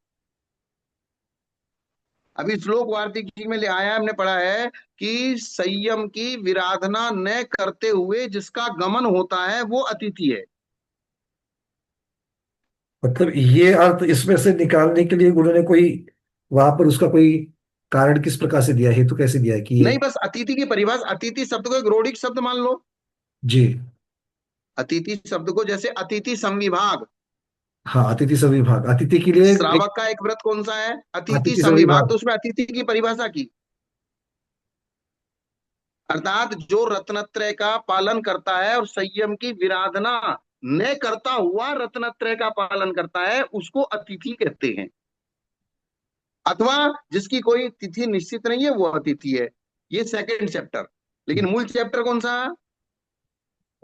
अभी श्लोक वार्तिक जी में ले आया, हमने पढ़ा है कि संयम की विराधना न करते हुए जिसका गमन होता है वो अतिथि है। मतलब ये अर्थ इसमें से निकालने के लिए उन्होंने कोई वहां पर उसका कोई कारण किस प्रकार से दिया, हेतु कैसे दिया है कि ये। नहीं, बस अतिथि की परिभाषा, अतिथि शब्द को एक रोडिक शब्द मान लो। जी। अतिथि शब्द को, जैसे अतिथि संविभाग, हाँ, अतिथि सविभाग, अतिथि के लिए एक। श्रावक का एक व्रत कौन सा है? अतिथि अतिथि संविभाग, तो सविभाग। उसमें अतिथि की परिभाषा की, अर्थात जो रत्नत्रय का पालन करता है और संयम की विराधना न करता हुआ रत्नत्रय का पालन करता है, उसको अतिथि कहते हैं। अथवा जिसकी कोई तिथि निश्चित नहीं है वो अतिथि है। ये सेकंड चैप्टर। लेकिन मूल चैप्टर कौन सा?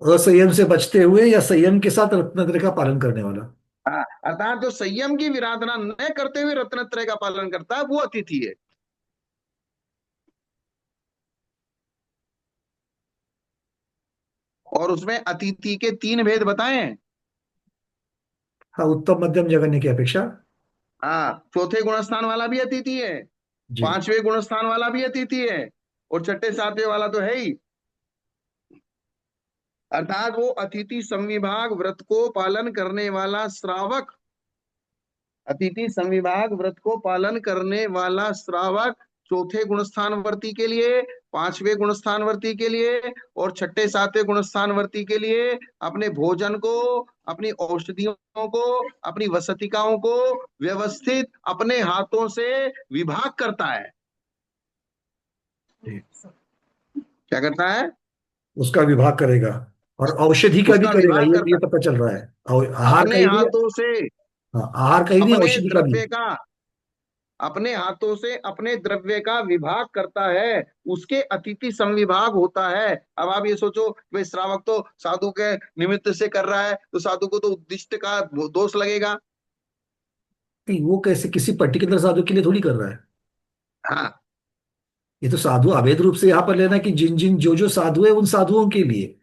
असंयम से बचते हुए या संयम के साथ रत्नत्रय का पालन करने वाला। हाँ, अर्थात जो संयम की विराधना न करते हुए रत्नत्रय का पालन करता है वो अतिथि है। और उसमें अतिथि के तीन भेद बताए हैं। हाँ, उत्तम मध्यम जघन्य की अपेक्षा। हाँ, चौथे गुणस्थान वाला भी अतिथि है, जी। पांचवें गुणस्थान वाला भी अतिथि है, और छठे सातवें वाला तो है ही। अर्थात वो अतिथि संविभाग व्रत को पालन करने वाला श्रावक, अतिथि संविभाग व्रत को पालन करने वाला श्रावक चौथे गुणस्थानवर्ती के लिए, पांचवें गुणस्थानवर्ती के लिए और छठे सातवें गुणस्थानवर्ती के लिए अपने भोजन को, अपनी औषधियों को, अपनी वसतिकाओं को व्यवस्थित अपने हाथों से विभाग करता है। जी। क्या करता है? उसका विभाग करेगा, और औषधि का भी उसका करेगा, विभाग ये करता, पता चल रहा है। और आहार का अपने ही नहीं। हाथों से हाँ, आहार का ही नहीं, अपने औषधि का भी। द्रव्य का, अपने हाथों से अपने द्रव्य का विभाग करता है, उसके अतिथि संविभाग होता है। अब आप ये सोचो कि भाई श्रावक तो साधु के निमित्त से कर रहा है, तो साधु को तो उद्दिष्ट का दोष लगेगा। नहीं, वो कैसे किसी पर्टिकुलर साधु के लिए थोड़ी कर रहा है। हाँ, ये तो साधु अवैध रूप से यहाँ पर लेना कि जिन जिन जो जो साधु है उन साधुओं के लिए।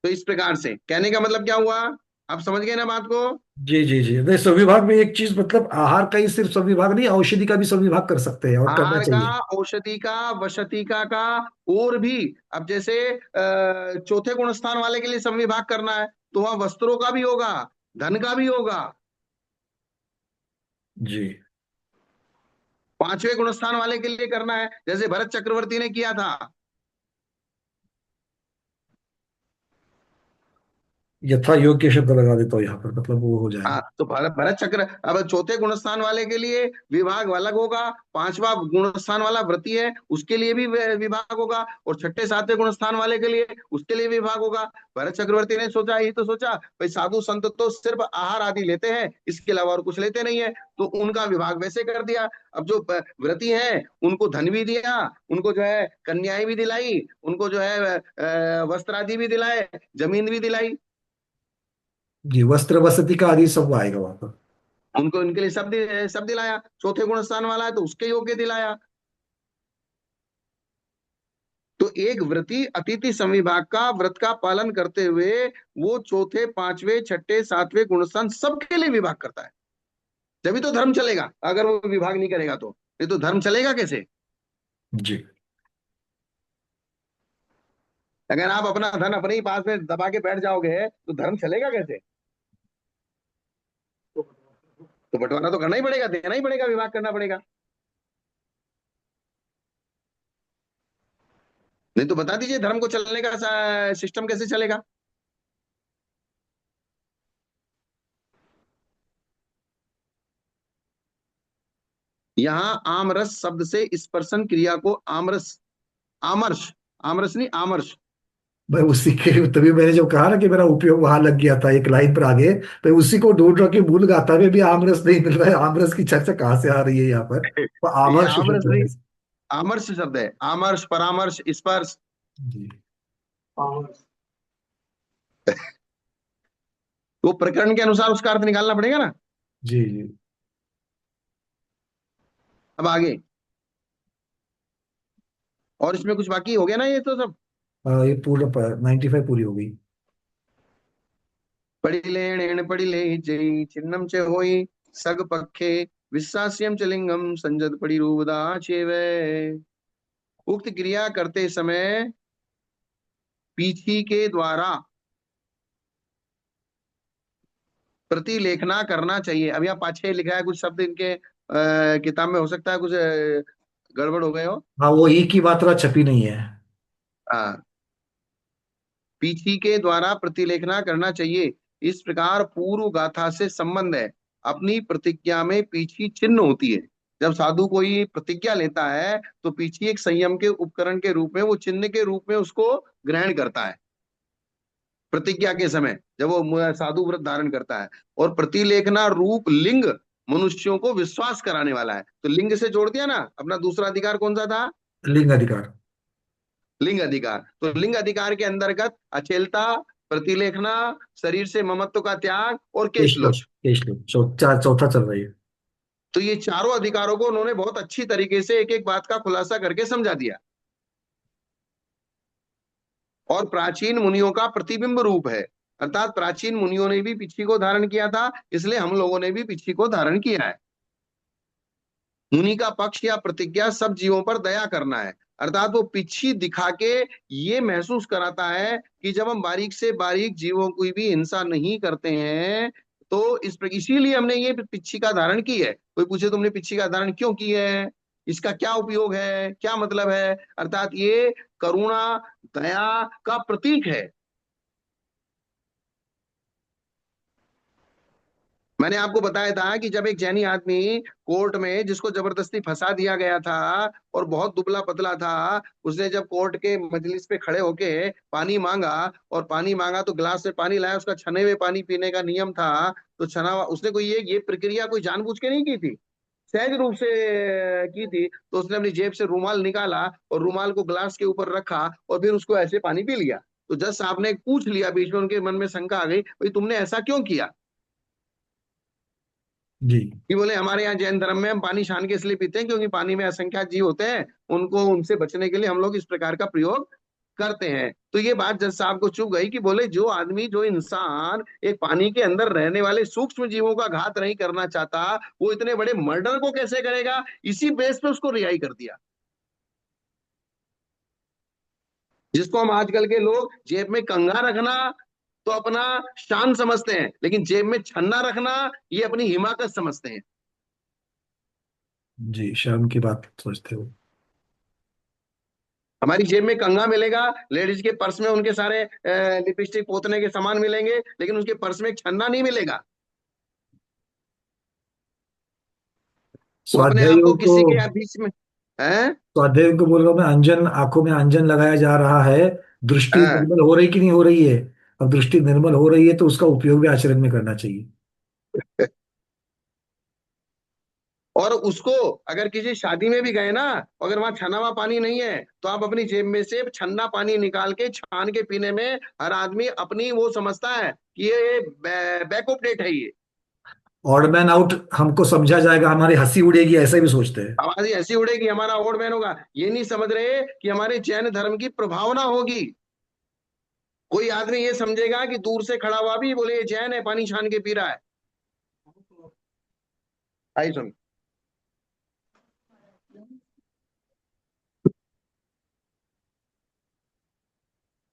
तो इस प्रकार से कहने का मतलब क्या हुआ, आप समझ गए ना बात को? जी जी जी, नहीं संविभाग में एक चीज, मतलब आहार का ही सिर्फ संविभाग नहीं, औषधि का भी संविभाग कर सकते हैं और करना आहार का, चाहिए। औषधि का, वसतिका का, और भी। अब जैसे चौथे गुण स्थान वाले के लिए संविभाग करना है, तो वहां वस्त्रों का भी होगा, धन का भी होगा। जी। पांचवें गुणस्थान वाले के लिए करना है, जैसे भरत चक्रवर्ती ने किया था। यथा योग्य शब्द लगा देता हूँ यहाँ पर, मतलब वो हो हाँ, जाएगा। तो भरत भरत चक्र। अब चौथे गुण स्थान वाले के लिए विभाग अलग होगा, पांचवा गुण स्थान वाला व्रती है उसके लिए भी विभाग होगा, और छठे सातवें गुण स्थान वाले के लिए उसके लिए विभाग होगा। भरत चक्रवर्ती ने सोचा, ही तो सोचा भाई साधु संत तो सिर्फ आहार आदि लेते हैं, इसके अलावा और कुछ लेते नहीं है, तो उनका विभाग वैसे कर दिया। अब जो व्रती हैं उनको धन भी दिया, उनको जो है कन्याएं भी दिलाई, उनको जो है वस्त्र आदि भी दिलाए, जमीन भी दिलाई, जी, वस्त्र वसति का आदि सब आएगा वहां पर। उनको इनके लिए सब दिलाया। चौथे गुण स्थान वाला है तो उसके योग्य दिलाया। तो एक व्रती अतिथि संविभाग का व्रत का पालन करते हुए वो चौथे पांचवे छठे सातवें गुण स्थान सबके लिए विभाग करता है, तभी तो धर्म चलेगा। अगर वो विभाग नहीं करेगा तो ये तो धर्म चलेगा कैसे? जी। अगर आप अपना धन अपने ही पास में दबा के बैठ जाओगे तो धर्म चलेगा कैसे? तो बंटवारा तो करना ही पड़ेगा, देना ही पड़ेगा, विभाग करना पड़ेगा। नहीं तो बता दीजिए धर्म को चलने का सिस्टम कैसे चलेगा? यहां आमरस शब्द से स्पर्शन क्रिया को आमरस, आमर्श, आमरस नहीं आमर्श। मैं उसी के, तभी मैंने जब कहा ना कि मेरा उपयोग वहां लग गया था एक लाइन पर आगे, तो उसी को ढूंढ रहा कि मूल गाथा में भी आमरस नहीं मिल रहा है, आमरस की चर्चा कहाँ से आ रही है यहाँ पर, तो ये आमर्ष आमरस शब्द है। नहीं, आमर्श शब्द है, आमर्श परामर्श स्पर्श। जी वो प्रकरण के अनुसार उसका अर्थ निकालना पड़ेगा ना। जी जी। अब आगे, और इसमें कुछ बाकी हो गया ना, ये तो सब। ये पूरा 95 पूरी हो गई। पड़िलेण पड़िले जय चिन्नम च होई सग पक्षे विश्वास्यम च लिंगम संजत पड़िरूपदा चेवे। उक्त क्रिया करते समय पीछी के द्वारा प्रतिलेखना करना चाहिए। अब यहाँ पाछे लिखा है, कुछ शब्द इनके किताब में हो सकता है कुछ गड़बड़ हो गए हो। हाँ, वो ई की मात्रा छपी नहीं है। हाँ, पीछी के द्वारा प्रतिलेखना करना चाहिए। इस प्रकार पूर्व गाथा से संबंध है। अपनी प्रतिज्ञा में पीछी चिन्ह होती है। जब साधु कोई प्रतिज्ञा लेता है तो पीछी एक संयम के उपकरण के रूप में, वो चिन्ह के रूप में उसको ग्रहण करता है प्रतिज्ञा के समय, जब वो साधु व्रत धारण करता है। और प्रतिलेखना रूप लिंग मनुष्यों को विश्वास कराने वाला है। तो लिंग से जोड़ दिया ना, अपना दूसरा अधिकार कौन सा था? लिंग अधिकार। लिंग अधिकार। तो लिंग अधिकार के अंतर्गत अचेलता, प्रतिलेखना, शरीर से ममत्व का त्याग और केशलोच, केशलोच। केशलोच चौथा चल रही है। तो ये चारों अधिकारों को उन्होंने बहुत अच्छी तरीके से एक एक बात का खुलासा करके समझा दिया। और प्राचीन मुनियों का प्रतिबिंब रूप है, अर्थात प्राचीन मुनियों ने भी पिछी को धारण किया था, इसलिए हम लोगों ने भी पिछी को धारण किया है। मुनि का पक्ष या प्रतिज्ञा सब जीवों पर दया करना है, अर्थात वो पिछी दिखा के ये महसूस कराता है कि जब हम बारीक से बारीक जीवों की भी हिंसा नहीं करते हैं तो इसीलिए हमने ये पिछी का धारण की है। कोई पूछे तुमने पिछी का धारण क्यों की है, इसका क्या उपयोग है, क्या मतलब है? अर्थात ये करुणा दया का प्रतीक है। मैंने आपको बताया था कि जब एक जैनी आदमी कोर्ट में, जिसको जबरदस्ती फंसा दिया गया था और बहुत दुबला पतला था, उसने जब कोर्ट के मजलिस पे खड़े होके पानी मांगा, और पानी मांगा तो गिलास में पानी लाया, उसका छने हुए पानी पीने का नियम था, तो छना हुआ उसने कोई ये प्रक्रिया कोई जानबूझ के नहीं की थी, सहज रूप से की थी। तो उसने अपनी जेब से रूमाल निकाला और रूमाल को गिलास के ऊपर रखा और फिर उसको ऐसे पानी पी लिया। तो जज साहब ने पूछ लिया, बीच में उनके मन में शंका आ गई, भाई तुमने ऐसा क्यों किया? जी कि बोले हमारे यहाँ जैन धर्म में हम पानी छान के इसलिए पीते हैं क्योंकि पानी में असंख्यात जीव होते हैं, उनको उनसे बचने के लिए हम लोग इस प्रकार का प्रयोग करते हैं। तो ये बात जज साहब को चुभ गई कि बोले जो आदमी, जो इंसान एक पानी के अंदर रहने वाले सूक्ष्म जीवों का घात नहीं करना चाहता, वो इतने बड़े मर्डर को कैसे करेगा? इसी बेस पे उसको रिहाई कर दिया। जिसको हम आजकल के लोग जेब में कंघा रखना तो अपना शान समझते हैं, लेकिन जेब में छन्ना रखना ये अपनी हिमाकत समझते हैं। जी, शर्म की बात सोचते हो। हमारी जेब में कंघा मिलेगा, लेडीज के पर्स में उनके सारे लिपस्टिक पोतने के सामान मिलेंगे, लेकिन उसके पर्स में एक छन्ना नहीं मिलेगा। वो अपने आप स्वाध्यायों को को किसी के बीच में है। स्वाध्यायों को बोल रहा हूँ मैं, अंजन, आंखों में अंजन लगाया जा रहा है। दृष्टि हाँ। निर्मल हो रही कि नहीं हो रही है? अब दृष्टि निर्मल हो रही है तो उसका उपयोग भी आचरण में करना चाहिए। और उसको अगर किसी शादी में भी गए ना, अगर वहां छना हुआ पानी नहीं है, तो आप अपनी जेब में से छन्ना पानी निकाल के छान के पीने में हर आदमी अपनी वो समझता है कि ये बैकअप डेट है ये। ऑड मैन आउट हमको समझा जाएगा, हमारी हंसी उड़ेगी, ऐसा भी सोचते हैं। आवाज ऐसी उड़ेगी, हमारा ओड मैन होगा। ये नहीं समझ रहे कि हमारे जैन धर्म की प्रभावना होगी। कोई आदमी ये समझेगा कि दूर से खड़ा हुआ भी बोले ये जैन है, पानी छान के पी रहा है। आई सुन।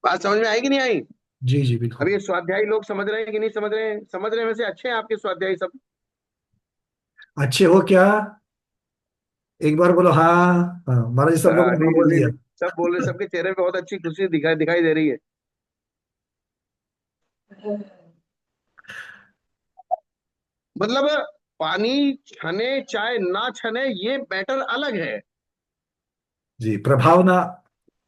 बात समझ में आई कि नहीं आई? जी जी अब बिल्कुल। ये स्वाध्यायी लोग समझ रहे हैं कि नहीं समझ रहे हैं? समझ रहे हैं, वैसे अच्छे हैं आपके स्वाध्यायी सब। अच्छे हो क्या? एक बार बोलो हाँ। हाँ, महाराज जी सब लोगों ने नहीं हाँ नहीं बोल नहीं दिया। नहीं, सब बोल रहे, सबके चेहरे पे बहुत अच्छी खुशी दिखाई दिखाई दे रही है। मतलब पानी छने चाहे ना छने, ये मैटर अलग है। जी, प्रभावना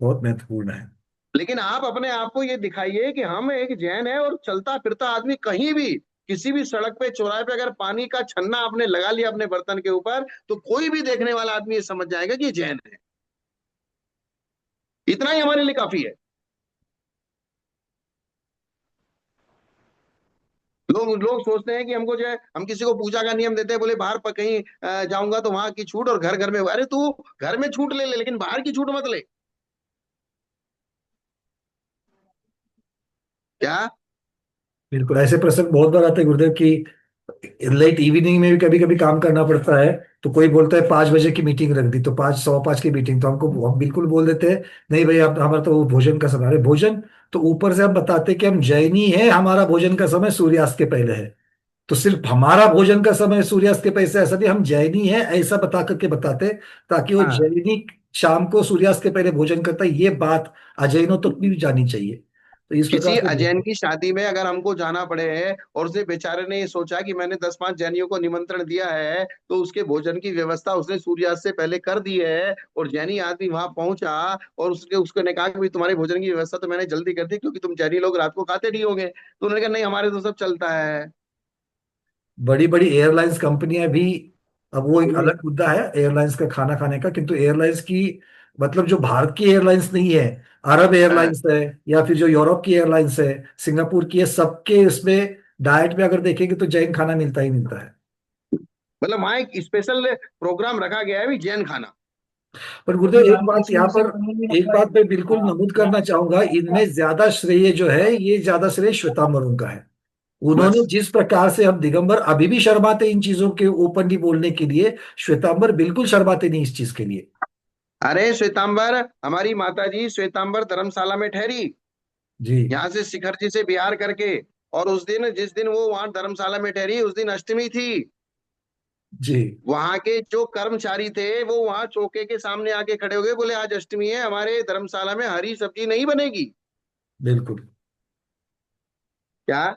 बहुत महत्वपूर्ण है। लेकिन आप अपने आप को ये दिखाइए कि हम एक जैन है, और चलता फिरता आदमी कहीं भी किसी भी सड़क पे चौराहे पे अगर पानी का छन्ना आपने लगा लिया अपने बर्तन के ऊपर, तो कोई भी देखने वाला आदमी ये समझ जाएगा कि ये जैन है। इतना ही हमारे लिए काफी है। लोग लोग सोचते हैं कि हमको जो है, हम किसी को पूजा का नियम देते हैं, बोले बाहर पर कहीं जाऊंगा तो वहां की छूट और घर घर में। अरे तू घर में छूट ले ले, लेकिन बाहर की छूट मत ले। क्या? बिल्कुल, ऐसे प्रसंग बहुत बार आते हैं गुरुदेव की। लेट इवनिंग में भी कभी कभी काम करना पड़ता है, तो कोई बोलता है 5 बजे की मीटिंग रख दी, तो 5, 5:15 की मीटिंग, तो हम बिल्कुल बोल देते हैं नहीं भाई, आप हमारा तो वो भोजन का समय है भोजन। तो ऊपर से हम बताते हैं कि हम जैनी है, हमारा भोजन का समय सूर्यास्त के पहले है। तो सिर्फ हमारा भोजन का समय सूर्यास्त के पहले से ऐसा नहीं, हम जैनी है ऐसा बता करके बताते, ताकि वो हाँ। जैनी शाम को सूर्यास्त के पहले भोजन करता है, ये बात अजैनों तक भी जानी चाहिए। तो इस प्रकार किसी से अजैन की शादी में अगर हमको जाना पड़े है, और उसने बेचारे ने ये सोचा कि मैंने 10-5 जैनियों को निमंत्रण दिया है, तो उसके भोजन की व्यवस्था उसने सूर्यास्त से पहले कर दी है, और जैनी आदमी वहां पहुंचा, और उसके उसको ने कहा कि भाई तुम्हारे भोजन की व्यवस्था तो मैंने जल्दी कर दी, क्योंकि तुम जैनी लोग रात को खाते नहीं होगे। तो उन्होंने कहा नहीं, हमारे तो सब चलता है। बड़ी बड़ी एयरलाइंस कंपनियां भी, अब वो एक अलग मुद्दा है एयरलाइंस का खाना खाने का, किंतु एयरलाइंस की, मतलब जो भारत की एयरलाइंस नहीं है, अरब हाँ। एयरलाइंस है, या फिर जो यूरोप की एयरलाइंस है, सिंगापुर की है, सबके उसमें डाइट में अगर देखेंगे तो जैन खाना मिलता ही मिलता है। मतलब वहां एक स्पेशल प्रोग्राम रखा गया है भी जैन खाना। पर गुरुदेव एक बात यहाँ पर, एक बात मैं बिल्कुल नमूद करना चाहूंगा, इनमें ज्यादा श्रेय जो है, ये ज्यादा श्रेय श्वेतांबरों का है। उन्होंने बस। जिस प्रकार से, हम दिगंबर अभी भी शर्माते इन चीजों के ओपनली बोलने के लिए, श्वेतांबर बिल्कुल शर्माते नहीं इस चीज के लिए। अरे श्वेतांबर, हमारी माता जी श्वेतांबर धर्मशाला में ठहरी, जी यहाँ से शिखर जी से बिहार करके। और उस दिन, जिस दिन वो वहां धर्मशाला में ठहरी, उस दिन अष्टमी थी। जी वहां के जो कर्मचारी थे वो वहां चौके के सामने आके खड़े हो गए, बोले आज अष्टमी है, हमारे धर्मशाला में हरी सब्जी नहीं बनेगी। बिल्कुल। क्या?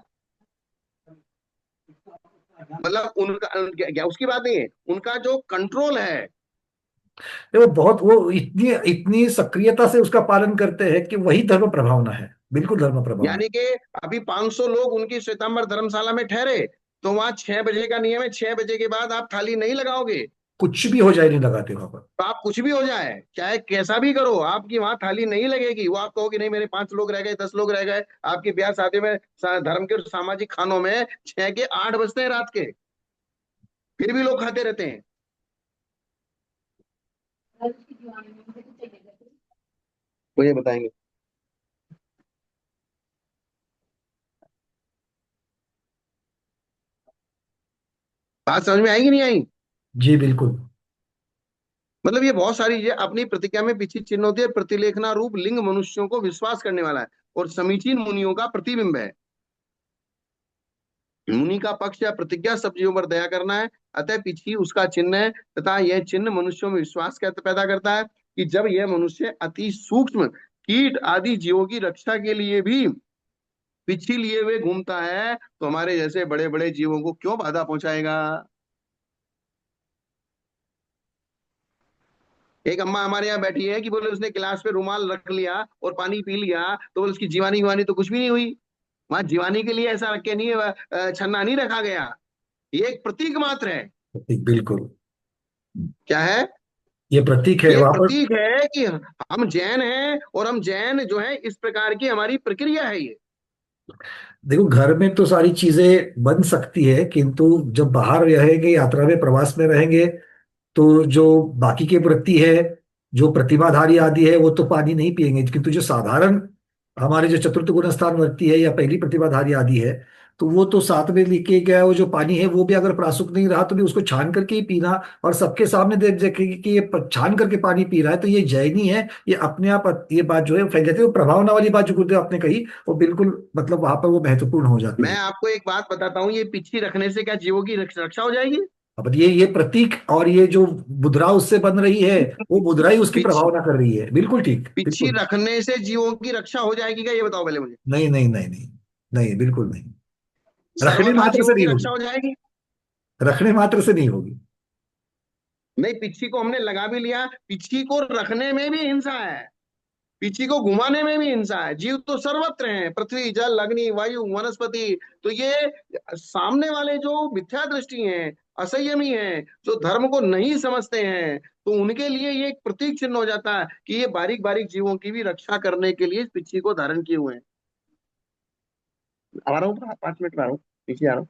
मतलब उनका क्या उसकी बात नहीं है, उनका जो कंट्रोल है। वो बहुत, वो इतनी इतनी सक्रियता से उसका पालन करते हैं कि वही धर्म प्रभावना है, बिल्कुल धर्म प्रभावना यानी कि अभी 500 लोग उनकी श्वेतांबर धर्मशाला में ठहरे, तो वहां 6 बजे का नियम है, 6 बजे के बाद आप थाली नहीं लगाओगे। कुछ भी हो जाए नहीं लगाते वहां पर। तो आप कुछ भी हो जाए, चाहे कैसा भी करो, आपकी वहां थाली नहीं लगेगी। वो आप कहोगे नहीं, मेरे 5 लोग रह गए, 10 लोग रह गए। आपकी ब्याह शादी में धर्म के और सामाजिक खानों में 6 के 8 बजते हैं रात के, फिर भी लोग खाते रहते हैं। वो ये बताएंगे। बात समझ में आएगी नहीं आई? जी बिल्कुल। मतलब ये बहुत सारी ये अपनी प्रतिज्ञा में पीछे चिन्ह होती है। प्रतिलेखना रूप लिंग मनुष्यों को विश्वास करने वाला है, और समीचीन मुनियों का प्रतिबिंब है। मुनि का पक्ष या प्रतिज्ञा सब जीवों पर दया करना है, अतः पीछी उसका चिन्ह है, तथा यह चिन्ह मनुष्यों में विश्वास पैदा करता है। कि जब यह मनुष्य अति सूक्ष्म कीट आदि जीवों की रक्षा के लिए भी पिच्छी लिए हुए घूमता है, तो हमारे जैसे बड़े बड़े जीवों को क्यों बाधा पहुंचाएगा। एक अम्मा हमारे यहाँ बैठी है कि बोले उसने गिलास पे रुमाल रख लिया और पानी पी लिया, तो बोले उसकी जीवानी वीवानी तो कुछ भी नहीं हुई। वहां जीवानी के लिए ऐसा रख के नहीं, छन्ना नहीं रखा गया। ये एक प्रतीक मात्र है। प्रतीक, बिल्कुल। क्या है? ये प्रतीक है ये एक वहां पर। प्रतीक है कि हम जैन हैं, और हम जैन जो है इस प्रकार की हमारी प्रक्रिया है ये। देखो, घर में तो सारी चीजें बन सकती है, किंतु जब बाहर रहेंगे, यात्रा में, प्रवास में रहेंगे, तो जो बाकी के व्रती है, जो प्रतिमाधारी आदि है, वो तो पानी नहीं पिएंगे, किंतु जो साधारण हमारे जो चतुर्थ गुण स्थान व्रती है या पहली प्रतिमाधारी आदि है, तो वो तो साथ में लेके गया, वो जो पानी है वो भी अगर प्रासुक नहीं रहा तो भी उसको छान करके ही पीना। और सबके सामने देख देखेंगे कि ये छान करके पानी पी रहा है, तो ये जैनी है, ये अपने आप ये बात जो है फैल जाती है। वो प्रभावना वाली बात जो गुरुदेव आपने कही, वो बिल्कुल मतलब वहां पर वो महत्वपूर्ण हो जाती मैं है। आपको एक बात बताता हूँ, ये पिच्छी रखने से क्या जीवों की रक्षा हो जाएगी? अब ये प्रतीक और ये जो मुद्रा उससे बन रही है, वो मुद्रा ही उसकी पिछ प्रभावना कर रही है। बिल्कुल ठीक, पिच्छी बिल्कुल। रखने से जीवों की रक्षा हो जाएगी क्या, ये बताओ पहले मुझे। नहीं, नहीं, नहीं, नहीं, नहीं, बिल्कुल नहीं। रखने सर्वथा मात्र से जीवों नहीं की रक्षा होगी। हो जाएगी? रखने मात्र से नहीं होगी। नहीं, पिच्छी को हमने लगा भी लिया, पिच्छी को रखने में भी हिंसा है, पिच्छी को घुमाने में भी हिंसा है। जीव तो सर्वत्र हैं, पृथ्वी जल अग्नि वायु वनस्पति। तो ये सामने वाले जो मिथ्या दृष्टि हैं, असंयमी हैं, जो धर्म को नहीं समझते हैं, तो उनके लिए ये एक प्रतीक चिन्ह हो जाता है कि ये बारीक बारीक जीवों की भी रक्षा करने के लिए इस पिच्छी को धारण किए हुए हैं। आ रहा हूँ, 5 मिनट में आ रहा हूँ, पीछे आ रहा हूँ।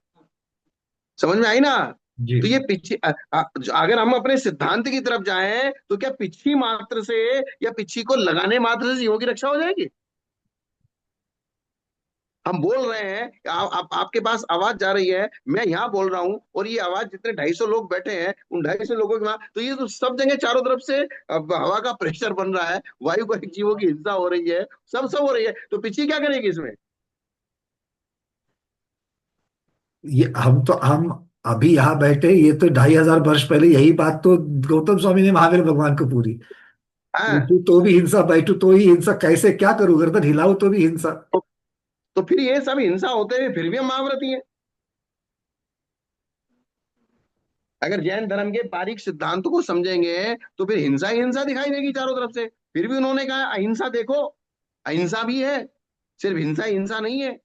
समझ में आई ना? जी, तो ये पिच्छी अगर हम अपने सिद्धांत की तरफ जाएं, तो क्या पिच्छी मात्र से या पिच्छी को लगाने मात्र से जीवों की रक्षा हो जाएगी? हम बोल रहे हैं, आपके पास आवाज जा रही है, मैं यहाँ बोल रहा हूँ, और ये आवाज जितने 250 लोग बैठे हैं, उन 250 लोगों के वहां, तो ये तो सब जगह चारों तरफ से अब हवा का प्रेशर बन रहा है, वायु का जीवों की हिंसा हो रही है, सब हो रही है, तो पिछी क्या करेगी इसमें? ये हम अभी यहाँ बैठे, ये तो 2,500 वर्ष पहले यही बात तो गौतम स्वामी ने महावीर भगवान को पूरी। हाँ। उठू तो भी हिंसा, बैठू तो ही हिंसा, कैसे क्या करूं, गर्दन हिलाऊ तो भी हिंसा। तो, तो फिर ये सब हिंसा होते हुए फिर भी हम महाव्रती हैं। अगर जैन धर्म के बारीक सिद्धांतों को समझेंगे, तो फिर हिंसा ही हिंसा दिखाई देगी चारों तरफ से। फिर भी उन्होंने कहा अहिंसा देखो, अहिंसा भी है, सिर्फ हिंसा ही हिंसा नहीं है।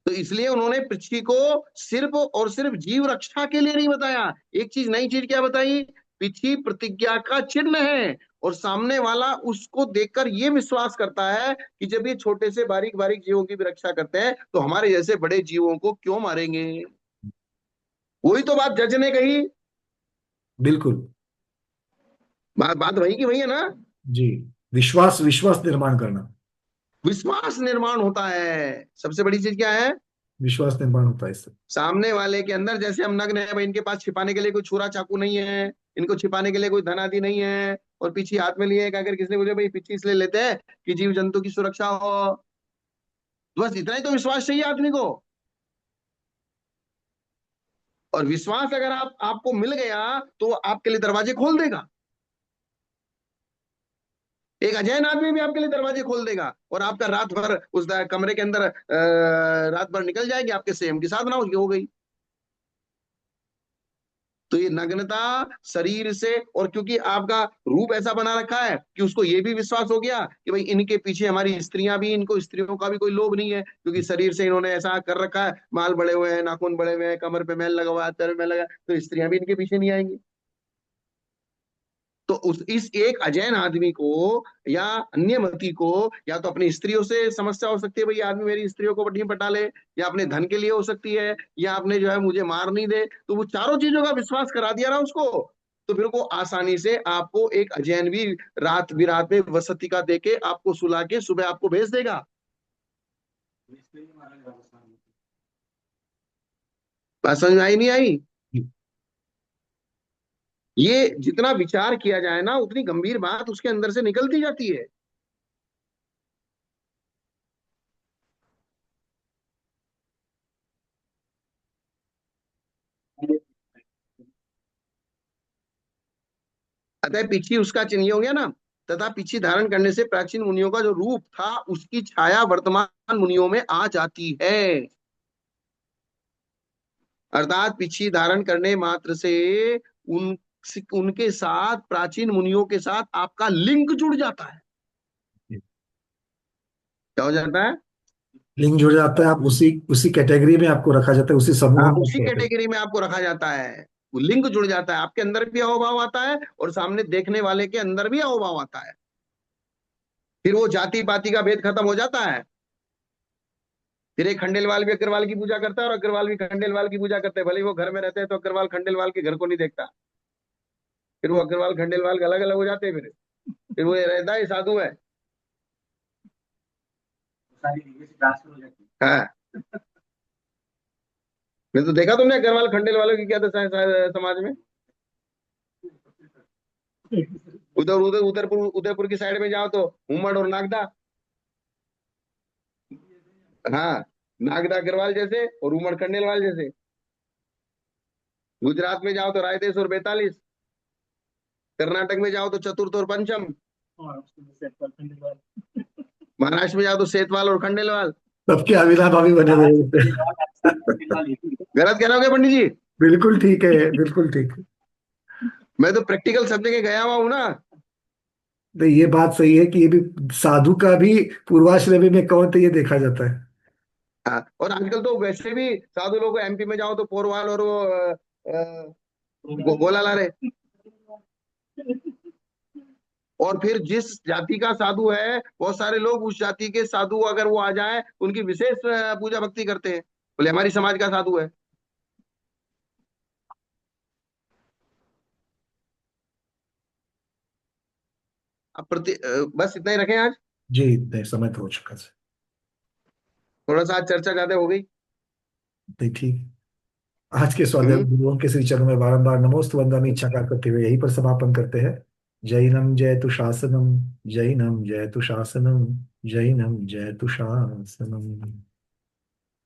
तो इसलिए उन्होंने पृथ्वी को सिर्फ और सिर्फ जीव रक्षा के लिए नहीं बताया। एक चीज, नई चीज क्या बताई? पृथ्वी प्रतिज्ञा का चिन्ह है, और सामने वाला उसको देखकर ये विश्वास करता है कि जब ये छोटे से बारीक बारीक जीवों की भी रक्षा करते हैं, तो हमारे जैसे बड़े जीवों को क्यों मारेंगे। वही तो बात जज ने कही। बिल्कुल। बात बात वही की वही है ना। जी। विश्वास विश्वास निर्माण करना। विश्वास निर्माण होता है, सबसे बड़ी चीज क्या है? विश्वास निर्माण होता है इससे। सामने वाले के अंदर, जैसे हम नग्न है भाई, इनके पास छिपाने के लिए कोई छुरा चाकू नहीं है, इनको छिपाने के लिए कोई धन आदि नहीं है, और पीछे हाथ में लिए, अगर किसी ने बोले भाई पीछे इसलिए लेते हैं कि जीव जंतु की सुरक्षा हो, तो बस इतना ही तो विश्वास चाहिए आदमी को। और विश्वास अगर आपको मिल गया, तो वो आपके लिए दरवाजे खोल देगा। एक अजैन आदमी भी आपके लिए दरवाजे खोल देगा, और आपका रात भर उस कमरे के अंदर रात भर निकल जाएगी, आपके संयम की साधना उसकी हो गई। तो ये नग्नता शरीर से, और क्योंकि आपका रूप ऐसा बना रखा है कि उसको ये भी विश्वास हो गया कि भाई इनके पीछे हमारी स्त्रियां भी, इनको स्त्रियों का भी कोई लोभ नहीं है, क्योंकि शरीर से इन्होंने ऐसा कर रखा है, माल बड़े हुए हैं, नाखून बड़े हुए हैं, कमर पे मैल लगा हुआ है, पैर में मैल लगा, तो स्त्रियां भी इनके पीछे नहीं आएंगी। तो उस इस एक अजैन आदमी को या अन्य मती को, या तो अपनी स्त्रियों से समस्या हो सकती है, भाई आदमी मेरी स्त्रियों को नहीं पटा ले, या अपने धन के लिए हो सकती है, या अपने जो है मुझे मार नहीं दे, तो वो चारों चीजों का विश्वास करा दिया ना उसको, तो फिर वो आसानी से आपको एक अजैन भी रात बिरात में वसति का देके आपको सुला के सुबह आपको भेज देगा। बात समझ में आई नहीं आई? ये जितना विचार किया जाए ना, उतनी गंभीर बात उसके अंदर से निकलती जाती है। अतः पीछी उसका चिन्ह, ये हो गया ना। तथा पीछी धारण करने से प्राचीन मुनियों का जो रूप था उसकी छाया वर्तमान मुनियों में आ जाती है। अर्थात पीछी धारण करने मात्र से उन उनके साथ, प्राचीन मुनियों के साथ आपका लिंक जुड़ जाता है। क्या हो जाता है? लिंग जुड़ जाता है, आप उसी उसी कैटेगरी में आपको रखा जाता है, उसी समूह हाँ, में उसी आपको रखा जाता कैटेगरी में आपको रखा जाता है। वो लिंक जुड़ जाता है, आपके अंदर भी अहोभाव आता है और सामने देखने वाले के अंदर भी अहोभाव आता है। फिर वो जाति पाति का भेद खत्म हो जाता है। फिर एक खंडेलवाल भी अग्रवाल की पूजा करता है और अग्रवाल भी खंडेलवाल की पूजा करते हैं, भले ही वो घर में रहते हैं तो अग्रवाल खंडेलवाल के घर को नहीं देखता। फिर वो अग्रवाल खंडेलवाल अलग अलग हो जाते हैं। फिर वो ये रहता है साधु है। हाँ, मैं तो देखा तुमने अग्रवाल खंडेलवालों की क्या दशा है समाज में। उधर उधर उदयपुर उदयपुर की साइड में जाओ तो उमड़ और नागदा। हाँ, नागदा अग्रवाल जैसे और उमड़ खंडेलवाल जैसे। गुजरात में जाओ तो रायदेश और बेतालीस। कर्नाटक में जाओ तो चतुर्थ और पंचम। महाराष्ट्र में जाओ तो सेतवाल और खंडेलवाल। है। सबके अविनाभावी बने हुए होते हैं। गलत कह रहे हो क्या पंडित जी? बिल्कुल ठीक है, बिल्कुल ठीक। मैं तो प्रैक्टिकल सब जगह गया हुआ हूँ ना। तो ये बात सही है कि ये भी साधु का भी पूर्वाश्रमी में कौन, तो ये देखा जाता है। हाँ, और आजकल तो वैसे भी साधु लोग एमपी में जाओ तो पोरवाल और वो गोला ला रहे। और फिर जिस जाति का साधु है, बहुत सारे लोग उस जाति के साधु अगर वो आ जाए उनकी विशेष पूजा भक्ति करते हैं, बोले हमारी समाज का साधु है। अब बस इतना ही रखें आज। जी, इतने समय तो हो चुका है। थोड़ा सा आज चर्चा ज्यादा हो गई। तो ठीक, आज के स्वाध्याय हम्म। गुरुओं के श्री चरणों में बारंबार नमोस्तु वंदनामि इच्छा करते हुए यहीं पर समापन करते हैं। जैनम जयतु शासनम, जैनम जयतु शासनम, जैनम जयतु शासनम।